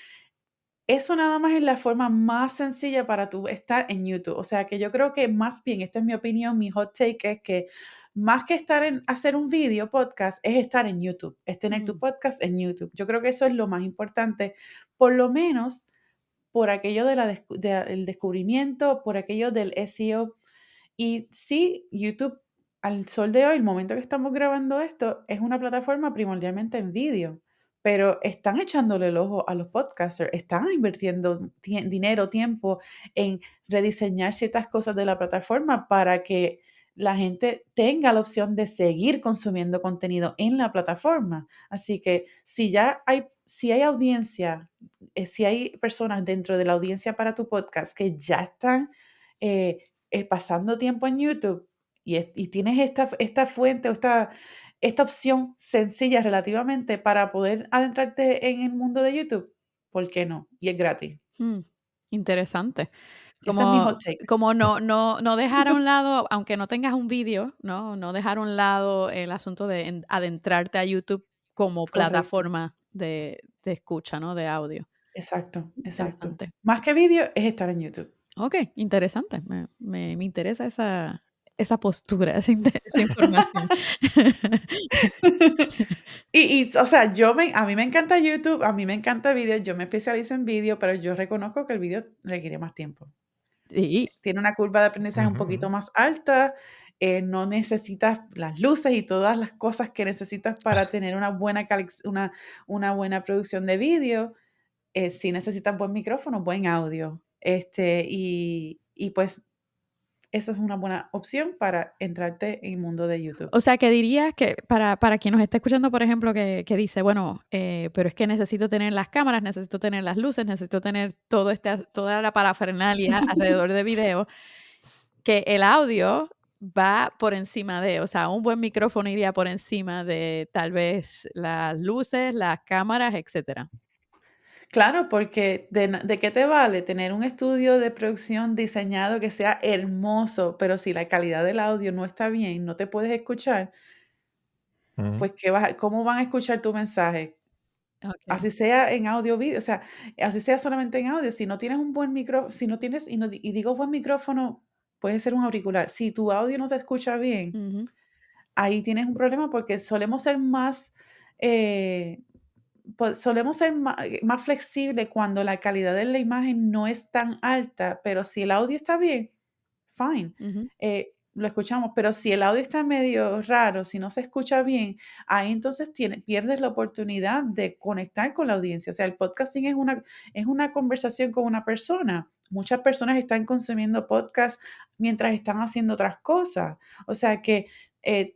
[SPEAKER 2] eso nada más es la forma más sencilla para tú estar en YouTube. O sea que yo creo que más bien, esta es mi opinión, mi hot take es que más que hacer un video podcast, es estar en YouTube, es tener tu
[SPEAKER 1] Mm.
[SPEAKER 2] podcast en YouTube. Yo creo que eso es lo más importante, por lo menos por aquello del descubrimiento, por aquello del SEO. Y sí, YouTube, al sol de hoy, el momento que estamos grabando esto, es una plataforma primordialmente en vídeo, pero están echándole el ojo a los podcasters, están invirtiendo dinero, tiempo en rediseñar ciertas cosas de la plataforma para que la gente tenga la opción de seguir consumiendo contenido en la plataforma. Así que si hay audiencia, si hay personas dentro de la audiencia para tu podcast que ya están eh, pasando tiempo en YouTube y tienes esta fuente o esta opción sencilla relativamente para poder adentrarte en el mundo de YouTube, ¿por qué no? Y es gratis.
[SPEAKER 1] Mm, interesante.
[SPEAKER 2] Ese es mi hot
[SPEAKER 1] Como
[SPEAKER 2] take.
[SPEAKER 1] como no dejar a un lado, aunque no tengas un vídeo, ¿no? No dejar a un lado el asunto de adentrarte a YouTube como
[SPEAKER 2] Correcto.
[SPEAKER 1] plataforma de escucha, ¿no? De audio.
[SPEAKER 2] Exacto, exacto.
[SPEAKER 1] Interesante.
[SPEAKER 2] Más que vídeo es estar en YouTube.
[SPEAKER 1] Okey, interesante. Me interesa esa postura, esa información.
[SPEAKER 2] O sea, a mí me encanta YouTube, a mí me encanta vídeo, yo me especializo en vídeo, pero yo reconozco que el vídeo requiere más tiempo.
[SPEAKER 1] Sí,
[SPEAKER 2] Tiene una curva de aprendizaje un
[SPEAKER 3] ujú, ujú.
[SPEAKER 2] poquito más alta, no necesitas las luces y todas las cosas que necesitas para tener una buena producción de vídeo. Sí necesitas buen micrófono, buen audio. Y pues eso es una buena opción para entrarte en el mundo de YouTube.
[SPEAKER 1] o sea, que dirías que para quien nos está escuchando, por ejemplo, que dice, bueno, pero es que necesito tener las cámaras, necesito tener las luces, necesito tener toda la parafernalia alrededor de video, que el audio va por encima de, o sea, un buen micrófono iría por encima de tal vez las luces, las cámaras, etcétera.
[SPEAKER 2] Claro, porque ¿de qué te vale tener un estudio de producción diseñado que sea hermoso, pero si la calidad del audio no está bien, no te puedes escuchar,
[SPEAKER 3] Ujú.
[SPEAKER 2] pues, cómo van a escuchar tu mensaje?
[SPEAKER 1] Okey.
[SPEAKER 2] Así sea en audio, vídeo, o sea, así sea solamente en audio, si no tienes un buen micrófono, si no tienes, y digo buen micrófono, puede ser un auricular. Si tu audio no se escucha bien,
[SPEAKER 1] Ujú,
[SPEAKER 2] ahí tienes un problema porque solemos ser más, eh, solemos ser más flexibles cuando la calidad de la imagen no es tan alta, pero si el audio está bien, fine,
[SPEAKER 1] ujú,
[SPEAKER 2] lo escuchamos, pero si el audio está medio raro, si no se escucha bien, ahí entonces pierdes la oportunidad de conectar con la audiencia. O sea, el podcasting es una conversación con una persona. Muchas personas están consumiendo podcast mientras están haciendo otras cosas. O sea que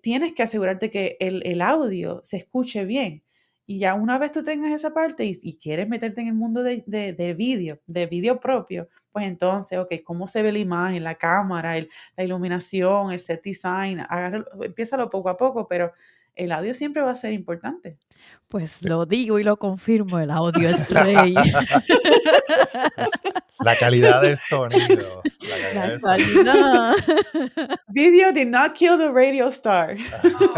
[SPEAKER 2] tienes que asegurarte que el audio se escuche bien. Y ya una vez tú tengas esa parte y quieres meterte en el mundo de vídeo propio, pues entonces, okey, ¿cómo se ve la imagen, la cámara, la iluminación, el set design? Empiézalo poco a poco, pero el audio siempre va a ser importante.
[SPEAKER 1] Pues lo digo y lo confirmo, el audio es rey.
[SPEAKER 3] Es la calidad del sonido, la calidad
[SPEAKER 1] La
[SPEAKER 3] del sonido.
[SPEAKER 1] calidad.
[SPEAKER 2] Video did not kill the radio star.
[SPEAKER 1] No.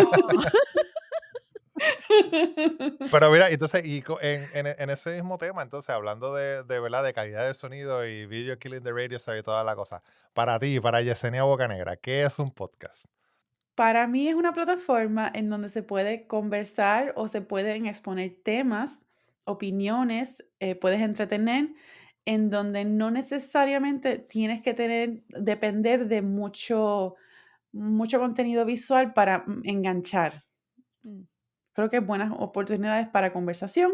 [SPEAKER 3] Pero mira, entonces, en ese mismo tema, entonces, hablando ¿verdad? De calidad de sonido y video killing the radio star y toda la cosa, para ti, para Yesenia Bocanegra, ¿qué es un podcast?
[SPEAKER 2] Para mí es una plataforma en donde se puede conversar o se pueden exponer temas, opiniones, puedes entretener, en donde no necesariamente tienes que depender de mucho contenido visual para enganchar.
[SPEAKER 1] Mm.
[SPEAKER 2] Creo que buenas oportunidades para conversación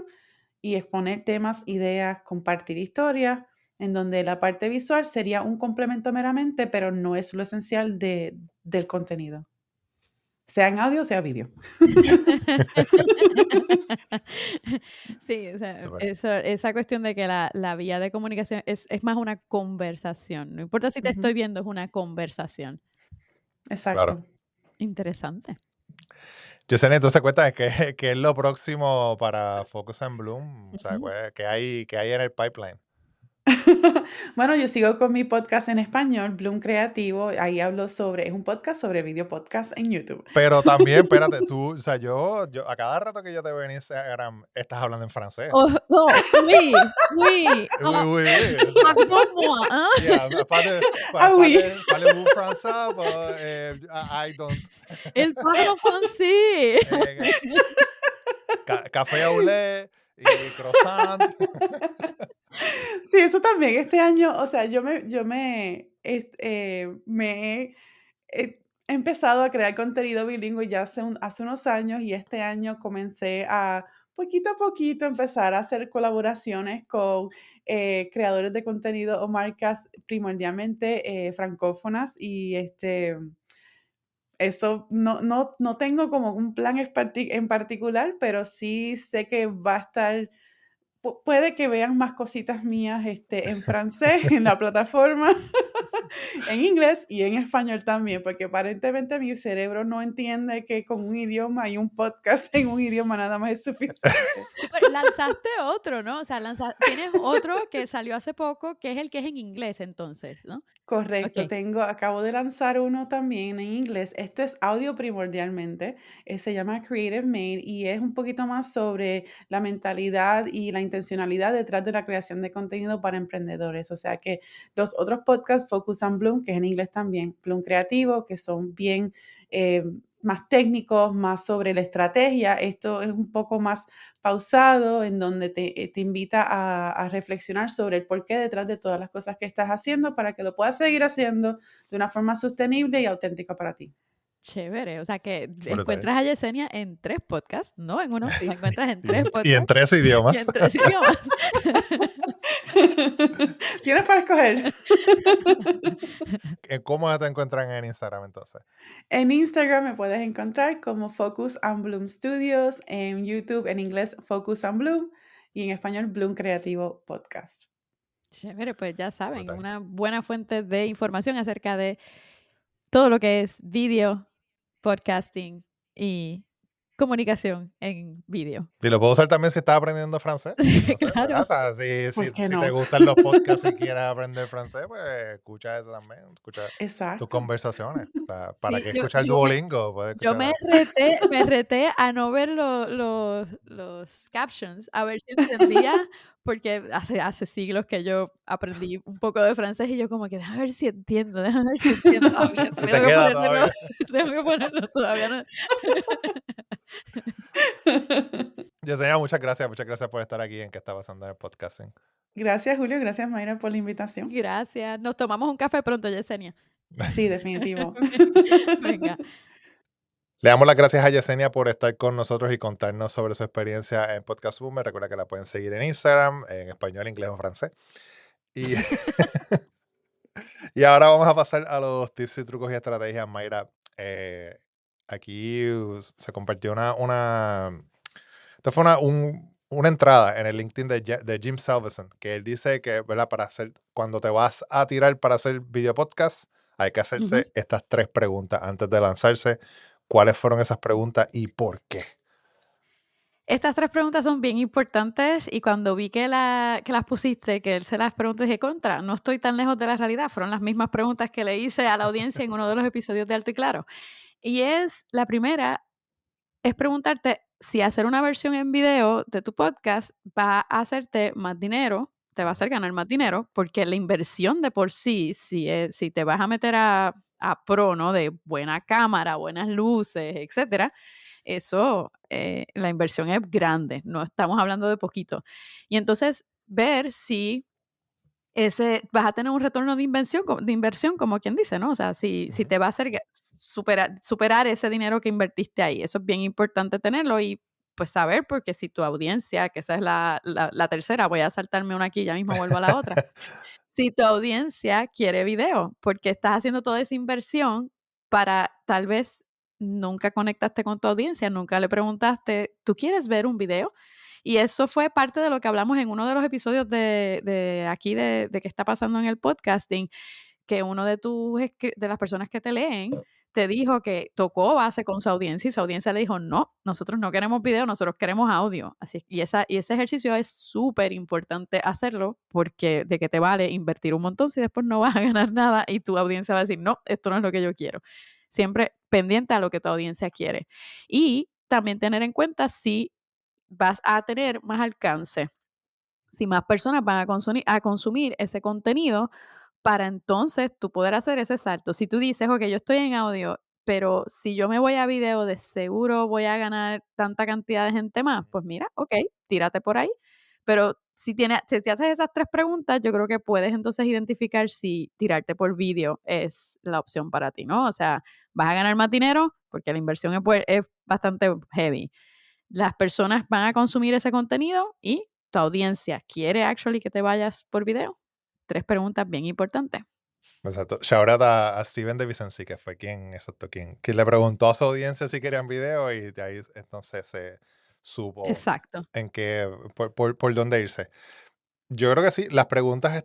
[SPEAKER 2] y exponer temas, ideas, compartir historias, en donde la parte visual sería un complemento meramente, pero no es lo esencial del contenido, sea en audio, sea vídeo.
[SPEAKER 1] Sí, o sea,
[SPEAKER 3] Súper,
[SPEAKER 1] esa cuestión de que la vía de comunicación es más una conversación, no importa si te
[SPEAKER 2] Ujú,
[SPEAKER 1] estoy viendo, es una conversación.
[SPEAKER 3] claro.
[SPEAKER 2] exacto.
[SPEAKER 1] Interesante.
[SPEAKER 3] Yesenia, entonces cuéntame, ¿qué es lo próximo para Focus and Bloom? O sea,
[SPEAKER 1] Ujú.
[SPEAKER 3] ¿qué hay en el pipeline?
[SPEAKER 2] Bueno, yo sigo con mi podcast en español, Bloom Creativo. Ahí hablo es un podcast sobre video podcast en YouTube.
[SPEAKER 3] Pero también, espérate, tú, o sea, yo a cada rato que yo te veo en Instagram, estás hablando en francés.
[SPEAKER 1] Oh, oh, oui, oui,
[SPEAKER 3] Oui,
[SPEAKER 1] oh,
[SPEAKER 3] oui, oui, o sea,
[SPEAKER 1] pardonne-moi, hein?
[SPEAKER 3] yeah,
[SPEAKER 2] Ah, oui.
[SPEAKER 3] parlez-vous français? But, I don't.
[SPEAKER 1] Elle parle en français.
[SPEAKER 3] Eh, café au lait y croissant.
[SPEAKER 2] Sí, eso también. Este año, o sea, me he empezado a crear contenido bilingüe ya hace unos años y este año comencé a, poquito a poquito, empezar a hacer colaboraciones con creadores de contenido o marcas primordialmente francófonas y eso no tengo como un plan en particular, pero sí sé que va a estar puede que vean más cositas mías, en francés en la plataforma, en inglés y en español también, porque aparentemente mi cerebro no entiende que con un idioma y un podcast en un idioma nada más es suficiente.
[SPEAKER 1] Sí, pero lanzaste otro, ¿no? O sea, tienes otro que salió hace poco, que es en inglés entonces, ¿no?
[SPEAKER 2] Correcto,
[SPEAKER 1] Okey.
[SPEAKER 2] acabo de lanzar uno también en inglés. Esto es audio primordialmente, se llama Creative Made y es un poquito más sobre la mentalidad y la intencionalidad detrás de la creación de contenido para emprendedores. O sea que los otros podcasts, Focus on Bloom, que es en inglés también, Bloom Creativo, que son bien eh, más técnicos, más sobre la estrategia. Esto es un poco más pausado, en donde te invita a reflexionar sobre el porqué detrás de todas las cosas que estás haciendo para que lo puedas seguir haciendo de una forma sostenible y auténtica para ti.
[SPEAKER 1] Chévere, o sea que
[SPEAKER 3] Brutal.
[SPEAKER 1] encuentras a Yesenia en 3 podcasts, no en uno, la encuentras en 3
[SPEAKER 3] Y en
[SPEAKER 1] podcasts
[SPEAKER 3] 3
[SPEAKER 1] y
[SPEAKER 3] idiomas.
[SPEAKER 1] en 3 idiomas.
[SPEAKER 2] Tienes para escoger.
[SPEAKER 3] ¿Cómo te encuentran en Instagram entonces?
[SPEAKER 2] En Instagram me puedes encontrar como Focus on Bloom Studios, en YouTube en inglés Focus on Bloom y en español Bloom Creativo Podcast.
[SPEAKER 1] Chévere, pues ya saben,
[SPEAKER 3] Brutal.
[SPEAKER 1] una buena fuente de información acerca de todo lo que es video, podcasting y comunicación en vídeo.
[SPEAKER 3] Y lo puedo usar también si estás aprendiendo francés. No sé, ¿verdad?
[SPEAKER 1] Claro.
[SPEAKER 3] O sea,
[SPEAKER 2] ¿Por
[SPEAKER 3] si
[SPEAKER 2] qué
[SPEAKER 3] te
[SPEAKER 2] no?
[SPEAKER 3] gustan los podcasts y quieres aprender francés, pues escucha eso también. Escucha tus
[SPEAKER 2] Exacto.
[SPEAKER 3] conversaciones. O sea, ¿para
[SPEAKER 1] Sí,
[SPEAKER 3] qué escuchar Duolingo? Puedes
[SPEAKER 1] yo
[SPEAKER 3] escuchar.
[SPEAKER 1] me reté a no ver los captions, a ver si entendía, porque hace siglos que yo aprendí un poco de francés y yo como que déjame ver si entiendo, déjame ver si entiendo. Ah, mira,
[SPEAKER 3] Si
[SPEAKER 1] me
[SPEAKER 3] te
[SPEAKER 1] tengo que
[SPEAKER 3] queda
[SPEAKER 1] poner de nuevo,
[SPEAKER 3] todavía.
[SPEAKER 1] tengo que ponerlo todavía no.
[SPEAKER 3] Yesenia, muchas gracias por estar aquí en ¿Qué está pasando en el podcasting?
[SPEAKER 2] Gracias, Julio. Gracias, Mayra, por la invitación.
[SPEAKER 1] Gracias. Nos tomamos un café pronto, Yesenia.
[SPEAKER 2] Sí, definitivo.
[SPEAKER 1] Venga.
[SPEAKER 3] Le damos las gracias a Yesenia por estar con nosotros y contarnos sobre su experiencia en Podcast Boomer. Recuerda que la pueden seguir en Instagram, en español, inglés o francés. Y, y ahora vamos a pasar a los tips y trucos y estrategias. Mayra, aquí se compartió esto fue una entrada en el LinkedIn de Jim Salveson, que él dice que, ¿verdad? Cuando te vas a tirar para hacer video podcast, hay que
[SPEAKER 1] Ujú.
[SPEAKER 3] hacerse estas 3 preguntas antes de lanzarse. ¿Cuáles fueron esas preguntas y por qué?
[SPEAKER 1] Estas 3 preguntas son bien importantes y cuando vi que las pusiste, que él se las preguntó, dije: "Contra, no estoy tan lejos de la realidad". Fueron las mismas preguntas que le hice a la audiencia en uno de los episodios de Alto y Claro. Y la primera es preguntarte si hacer una versión en video de tu podcast va a hacerte más dinero, te va a hacer ganar más dinero, porque la inversión de por sí, si te vas a meter a pro, ¿no? De buena cámara, buenas luces, etcétera, eso, la inversión es grande, no estamos hablando de poquito. Y entonces, ver si vas a tener un retorno de inversión, como quien dice, ¿no? O sea, si
[SPEAKER 3] Ujú.
[SPEAKER 1] te va a hacer superar ese dinero que invertiste ahí. Eso es bien importante tenerlo y, pues, saber, porque si tu audiencia, que esa es la tercera, voy a saltarme una aquí, ya mismo vuelvo a la otra. Si tu audiencia quiere video, porque estás haciendo toda esa inversión para tal vez nunca conectaste con tu audiencia, nunca le preguntaste, ¿tú quieres ver un video? Y eso fue parte de lo que hablamos en uno de los episodios de aquí de qué está pasando en el podcasting, que uno de las personas que te leen te dijo que tocó base con su audiencia y su audiencia le dijo, no, nosotros no queremos video, nosotros queremos audio. Y ese ejercicio es súper importante hacerlo porque de qué te vale invertir un montón si después no vas a ganar nada y tu audiencia va a decir, no, esto no es lo que yo quiero. Siempre pendiente a lo que tu audiencia quiere. Y también tener en cuenta si vas a tener más alcance, si más personas van a consumir ese contenido para entonces tú poder hacer ese salto. Si tú dices, ok, yo estoy en audio, pero si yo me voy a video, de seguro voy a ganar tanta cantidad de gente más, pues mira, ok, tírate por ahí. Pero si te haces esas 3 preguntas, yo creo que puedes entonces identificar si tirarte por vídeo es la opción para ti, ¿no? O sea, vas a ganar más dinero porque la inversión es bastante heavy. Las personas van a consumir ese contenido y tu audiencia quiere actually que te vayas por video. 3 preguntas bien importantes.
[SPEAKER 3] Exacto. Shout out a Steven de Vicency, que fue quien le preguntó a su audiencia si querían video y de ahí entonces se supo
[SPEAKER 1] Exacto.
[SPEAKER 3] en por dónde irse. Yo creo que sí, las preguntas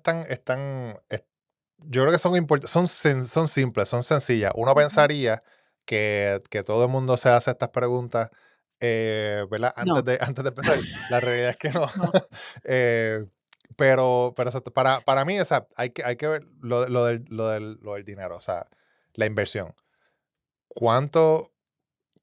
[SPEAKER 3] yo creo que son simples, son sencillas. Uno
[SPEAKER 1] Ujú.
[SPEAKER 3] pensaría que todo el mundo se hace estas preguntas, ¿verdad?
[SPEAKER 1] No,
[SPEAKER 3] Antes de empezar. La realidad es que no.
[SPEAKER 1] no.
[SPEAKER 3] Eh, pero exacto, para mí, o sea, hay que ver lo del dinero, o sea, la inversión. ¿Cuánto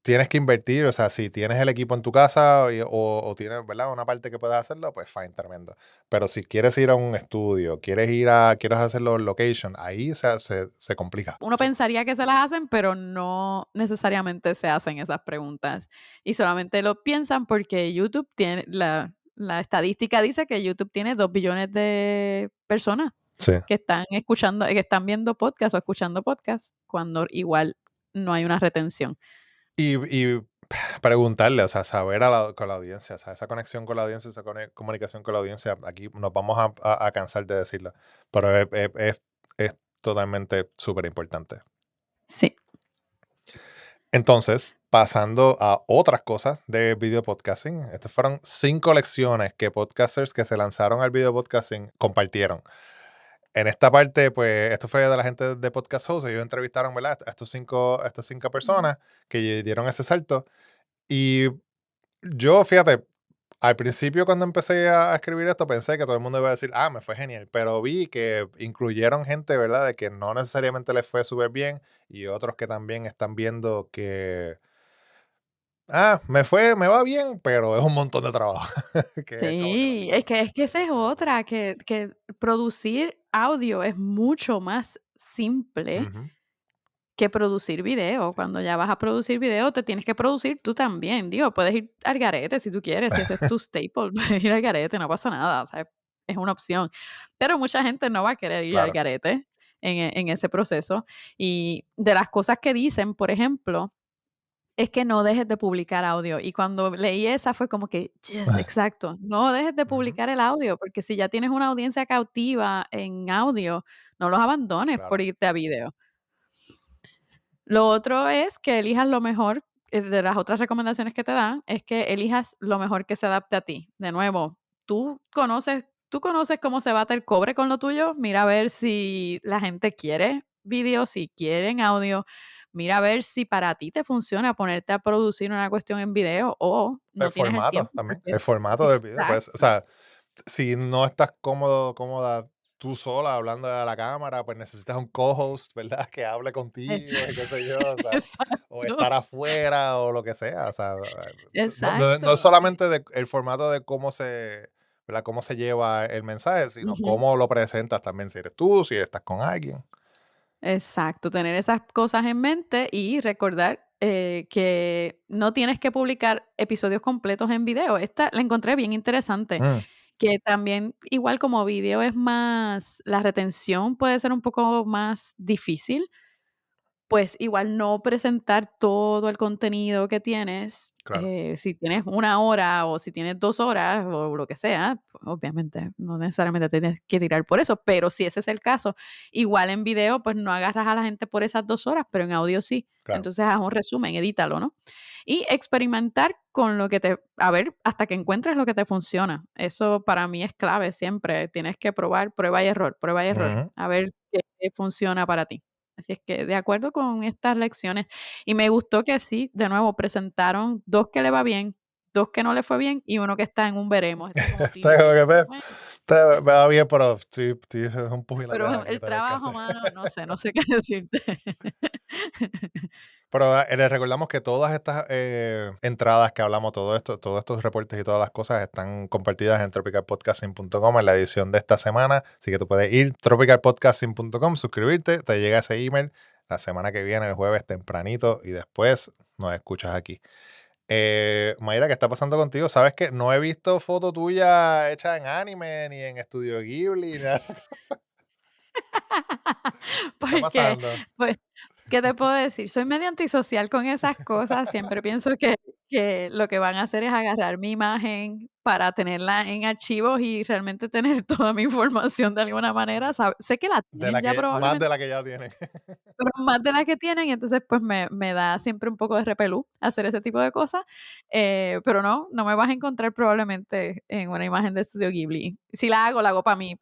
[SPEAKER 3] tienes que invertir? O sea, si tienes el equipo en tu casa o tienes, ¿verdad? Una parte que puedas hacerlo, pues fine, tremendo. Pero si quieres ir a un estudio, quieres hacerlo en location, ahí se complica.
[SPEAKER 1] Uno pensaría que se las hacen, pero no necesariamente se hacen esas preguntas. Y solamente lo piensan porque YouTube tiene la estadística dice que YouTube tiene 2 billones de personas
[SPEAKER 3] Sí.
[SPEAKER 1] que están escuchando, que están viendo podcast o escuchando podcast, cuando igual no hay una retención.
[SPEAKER 3] Y preguntarle, o sea, saber con la audiencia, o sea, esa conexión con la audiencia, esa comunicación con la audiencia, aquí nos vamos a cansar de decirlo, pero es totalmente súper importante.
[SPEAKER 1] Sí.
[SPEAKER 3] Entonces, pasando a otras cosas de video podcasting, estas fueron 5 lecciones que podcasters que se lanzaron al video podcasting compartieron. En esta parte, pues, esto fue de la gente de Podcast Host. Ellos entrevistaron, ¿verdad? A estas cinco
[SPEAKER 1] Ujú.
[SPEAKER 3] personas que dieron ese salto. Y yo, fíjate, al principio cuando empecé a escribir esto pensé que todo el mundo iba a decir, ah, me fue genial, pero vi que incluyeron gente, ¿verdad? De que no necesariamente les fue súper bien y otros que también están viendo que, me va bien, pero es un montón de trabajo, que es como que
[SPEAKER 1] Sí, es que esa es
[SPEAKER 3] eso.
[SPEAKER 1] otra, que producir audio es mucho más simple
[SPEAKER 3] Ujú,
[SPEAKER 1] que producir video.
[SPEAKER 3] sí,
[SPEAKER 1] Cuando ya vas a producir video, te tienes que producir tú también. Digo, puedes ir al garete si tú quieres, si ese es tu staple, puedes ir al garete, no pasa nada, o sea, es una opción. Pero mucha gente no va a querer ir al
[SPEAKER 3] claro.
[SPEAKER 1] garete en ese proceso. Y de las cosas que dicen, por ejemplo, es que no dejes de publicar audio. Y cuando leí esa fue como que, yes, exacto, no dejes de
[SPEAKER 3] Ujú,
[SPEAKER 1] publicar el audio, porque si ya tienes una audiencia cautiva en audio, no los abandones por
[SPEAKER 3] claro.
[SPEAKER 1] irte a video. Lo otro es que elijas lo mejor, de las otras recomendaciones que te dan, es que elijas lo mejor que se adapte a ti. De nuevo, tú conoces cómo se bate el cobre con lo tuyo, mira a ver si la gente quiere video, si quieren audio, mira a ver si para ti te funciona ponerte a producir una cuestión en video o
[SPEAKER 3] El
[SPEAKER 1] no tienes el
[SPEAKER 3] formato
[SPEAKER 1] tiempo
[SPEAKER 3] también,
[SPEAKER 1] porque
[SPEAKER 3] el formato del video, pues, o
[SPEAKER 1] exacto,
[SPEAKER 3] sea, si no estás cómodo, cómoda tú sola hablando a la cámara, pues necesitas un co-host, ¿verdad? Que hable
[SPEAKER 1] ex
[SPEAKER 3] contigo y qué sé yo, o sea, o
[SPEAKER 1] exacto,
[SPEAKER 3] estar afuera o lo que sea, o sea, no es
[SPEAKER 1] exacto,
[SPEAKER 3] solamente el formato de cómo se, ¿verdad? Cómo se lleva el mensaje, sino
[SPEAKER 1] ujú.
[SPEAKER 3] cómo lo presentas también, si eres tú, si estás con alguien.
[SPEAKER 1] Exacto, tener esas cosas en mente y recordar que no tienes que publicar episodios completos en video. Esta la encontré bien interesante,
[SPEAKER 3] Mm,
[SPEAKER 1] que también, igual como video es más, la retención puede ser un poco más difícil, pues igual no presentar todo el contenido que tienes,
[SPEAKER 3] claro,
[SPEAKER 1] si tienes 1 hora o si tienes 2 horas o lo que sea, pues, obviamente no necesariamente tienes que tirar por eso, pero si ese es el caso, igual en video, pues no agarras a la gente por esas 2 horas, pero en audio sí.
[SPEAKER 3] claro.
[SPEAKER 1] Entonces haz un resumen, edítalo, ¿no? Y experimentar con lo que a ver, hasta que encuentres lo que te funciona. Eso para mí es clave siempre. Tienes que probar, prueba y error,
[SPEAKER 3] Ujú.
[SPEAKER 1] a ver qué funciona para ti. Así es que de acuerdo con estas lecciones, y me gustó que sí, de nuevo presentaron 2 que le va bien, 2 que no le fue bien y uno que está en un veremos, está como
[SPEAKER 3] Está como
[SPEAKER 1] tibio,
[SPEAKER 3] que,
[SPEAKER 1] como, "Meh",
[SPEAKER 3] me va bien, pero sí, sí, es un
[SPEAKER 1] pero
[SPEAKER 3] pugilateo aquí que
[SPEAKER 1] el
[SPEAKER 3] tengo que
[SPEAKER 1] trabajo,
[SPEAKER 3] hacer.
[SPEAKER 1] mano, no sé qué decirte.
[SPEAKER 3] Pero les recordamos que todas estas entradas que hablamos, todo esto, todos estos reportes y todas las cosas están compartidas en tropicalpodcasting.com en la edición de esta semana. Así que tú puedes ir tropicalpodcasting.com, suscribirte, te llega ese email la semana que viene, el jueves tempranito, y después nos escuchas aquí. Mayra, ¿qué está pasando contigo? ¿Sabes que no he visto foto tuya hecha en anime, ni en Estudio Ghibli, ni nada de esas cosas? ¿Qué está
[SPEAKER 1] Porque,
[SPEAKER 3] pasando?
[SPEAKER 1] pues, ¿qué te puedo decir? Soy medio antisocial con esas cosas, siempre pienso que lo que van a hacer es agarrar mi imagen para tenerla en archivos y realmente tener toda mi información de alguna manera, sé que la tienen ya
[SPEAKER 3] Más
[SPEAKER 1] probablemente,
[SPEAKER 3] de la que ya tienen.
[SPEAKER 1] pero más de la que tienen, entonces, pues, me da siempre un poco de repelús hacer ese tipo de cosas, pero no me vas a encontrar probablemente en una imagen de Estudio Ghibli. Si la hago para mí,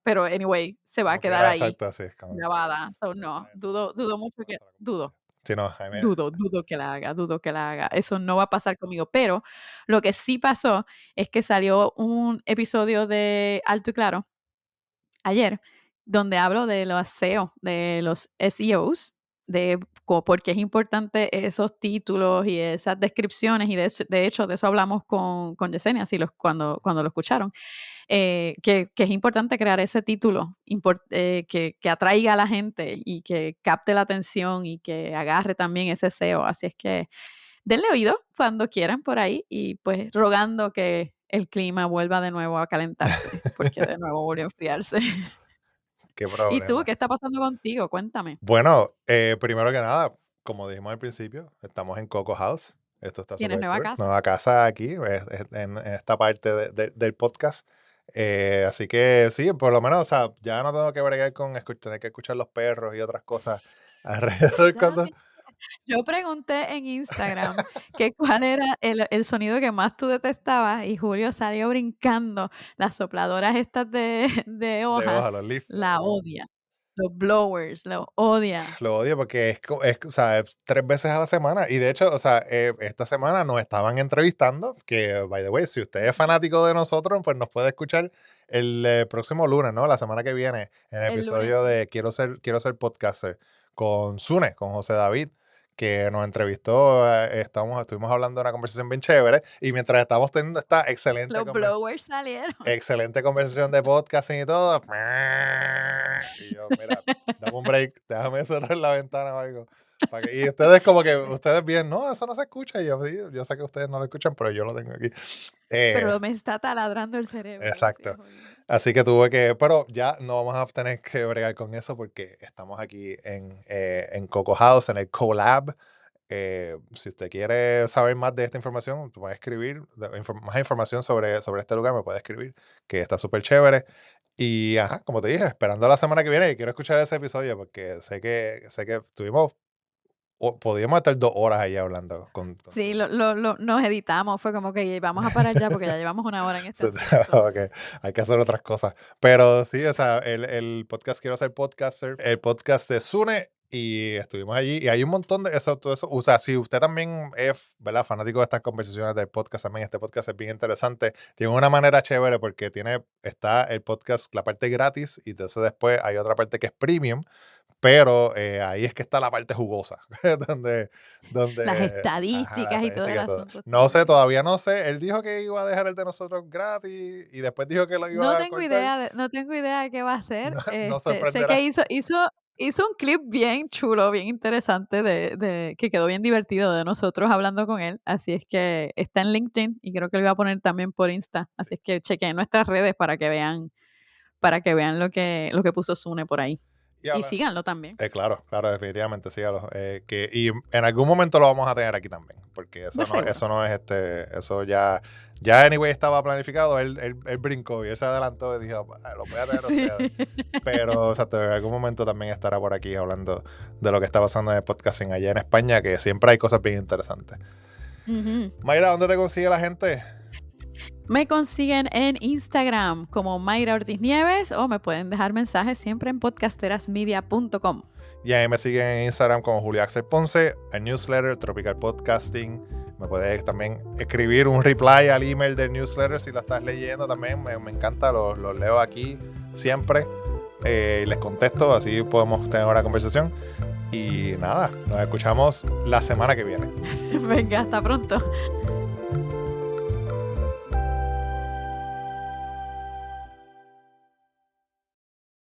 [SPEAKER 1] pero anyway, se va a
[SPEAKER 3] Como
[SPEAKER 1] quedar
[SPEAKER 3] quiera,
[SPEAKER 1] ahí
[SPEAKER 3] exacto, así es como que
[SPEAKER 1] grabada. So,
[SPEAKER 3] sí, no,
[SPEAKER 1] no,
[SPEAKER 3] eso
[SPEAKER 1] dudo mucho
[SPEAKER 3] no va a
[SPEAKER 1] que
[SPEAKER 3] estar
[SPEAKER 1] dudo,
[SPEAKER 3] acompañado. Sí, no, Jaime,
[SPEAKER 1] dudo que la haga. Eso no va a pasar conmigo, pero lo que sí pasó es que salió un episodio de Alto y Claro ayer, donde hablo de los SEO, de los SEOs, de por qué es importante esos títulos y esas descripciones, y de hecho de eso hablamos con Yesenia, si cuando lo escucharon, que es importante crear ese título que atraiga a la gente y que capte la atención y que agarre también ese SEO. Así es que denle oído cuando quieran por ahí y pues rogando que el clima vuelva de nuevo a calentarse, porque de nuevo volvió a enfriarse.
[SPEAKER 3] qué
[SPEAKER 1] ¿Y tú
[SPEAKER 3] problema.
[SPEAKER 1] qué está pasando contigo? Cuéntame.
[SPEAKER 3] Bueno, primero que nada, como dijimos al principio, estamos en Coco House. Esto está
[SPEAKER 1] ¿Tienes
[SPEAKER 3] súper
[SPEAKER 1] nueva
[SPEAKER 3] cool.
[SPEAKER 1] casa?
[SPEAKER 3] Nueva casa aquí, en esta parte del podcast. Así que sí, por lo menos, o sea, ya no tengo que bregar con tener que escuchar los perros y otras cosas alrededor
[SPEAKER 1] Ya no
[SPEAKER 3] cuando,
[SPEAKER 1] tienes Yo pregunté en Instagram que cuál era el sonido que más tú detestabas y Julio salió brincando. Las sopladoras estas de
[SPEAKER 3] de
[SPEAKER 1] hoja,
[SPEAKER 3] hoja, los leaf.
[SPEAKER 1] la odia. Los blowers, los odia.
[SPEAKER 3] Lo odio porque o sea, es 3 veces a la semana. Y de hecho, o sea, esta semana nos estaban entrevistando, que, by the way, si usted es fanático de nosotros, pues nos puede escuchar el próximo lunes, ¿no? La semana que viene, en el
[SPEAKER 1] El lunes,
[SPEAKER 3] episodio
[SPEAKER 1] sí.
[SPEAKER 3] de Quiero ser podcaster, con Sune, con José David, que nos entrevistó. Estuvimos hablando de una conversación bien chévere. Y mientras estábamos teniendo esta
[SPEAKER 1] Los blowers salieron.
[SPEAKER 3] excelente conversación de podcasting y todo. Y yo, mira, dame un break, déjame cerrar la ventana o algo. Y ustedes como que, ustedes bien, no, eso no se escucha. Y yo, "Sí, yo sé que ustedes no lo escuchan, pero yo lo tengo aquí".
[SPEAKER 1] Pero me está taladrando el cerebro. Así
[SPEAKER 3] Exacto.
[SPEAKER 1] es jodido.
[SPEAKER 3] Así que pero ya no vamos a tener que bregar con eso porque estamos aquí en Coco House, en el Collab. Si usted quiere saber más de esta información, puede escribir, más información sobre este lugar, me puede escribir, que está súper chévere. Y, ajá, como te dije, esperando la semana que viene, y quiero escuchar ese episodio porque sé que podíamos estar 2 horas ahí hablando con
[SPEAKER 1] Sí,
[SPEAKER 3] Sune.
[SPEAKER 1] nos editamos. Fue como que vamos a parar ya porque ya llevamos 1 hora en este asunto.
[SPEAKER 3] Ok, hay que hacer otras cosas. Pero sí, o sea, el podcast Quiero ser podcaster, el podcast de Sune, y estuvimos allí. Y hay un montón de eso, todo eso. O sea, si usted también es, ¿verdad?, fanático de estas conversaciones del podcast, también este podcast es bien interesante. Tiene una manera chévere porque está el podcast, la parte gratis, y entonces después hay otra parte que es premium. Pero ahí es que está la parte jugosa, donde,
[SPEAKER 1] Las
[SPEAKER 3] ajá, la
[SPEAKER 1] estadísticas y todo el
[SPEAKER 3] estadística, todo.
[SPEAKER 1] asunto está
[SPEAKER 3] No sé,
[SPEAKER 1] bueno.
[SPEAKER 3] todavía no sé. Él dijo que iba a dejar el de nosotros gratis y después dijo que lo
[SPEAKER 1] No
[SPEAKER 3] iba a
[SPEAKER 1] tengo
[SPEAKER 3] cortar.
[SPEAKER 1] idea no tengo idea de qué va a hacer.
[SPEAKER 3] No
[SPEAKER 1] Sé que
[SPEAKER 3] sorprenderá.
[SPEAKER 1] hizo un clip bien chulo, bien interesante que quedó bien divertido de nosotros hablando con él. Así es que está en LinkedIn y creo que lo iba a poner también por Insta. Así es que chequen nuestras redes para que vean lo que puso Sune por ahí.
[SPEAKER 3] Y
[SPEAKER 1] Y
[SPEAKER 3] habla-
[SPEAKER 1] síganlo también.
[SPEAKER 3] Claro, claro, definitivamente, sígalo. Y en algún momento lo vamos a tener aquí también, porque
[SPEAKER 1] De seguro.
[SPEAKER 3] eso no es eso ya anyway estaba planificado. Él brincó y él se adelantó y dijo, "Ah, lo voy a tener
[SPEAKER 1] Sí.
[SPEAKER 3] ustedes". Pero, o sea, en algún momento también estará por aquí hablando de lo que está pasando en el podcasting allá en España, que siempre hay cosas bien interesantes.
[SPEAKER 1] Ujú.
[SPEAKER 3] Mayra, ¿dónde te consigue la gente?
[SPEAKER 1] Me consiguen en Instagram como Mayra Ortiz Nieves o me pueden dejar mensajes siempre en podcasterasmedia.com.
[SPEAKER 3] Y ahí me siguen en Instagram como Julio Axel Ponce, el newsletter Tropical Podcasting. Me puedes también escribir un reply al email del newsletter si lo estás leyendo también. Me encanta, lo leo aquí siempre. Les contesto, así podemos tener una conversación. Y nada, nos escuchamos la semana que viene.
[SPEAKER 1] Venga, hasta pronto.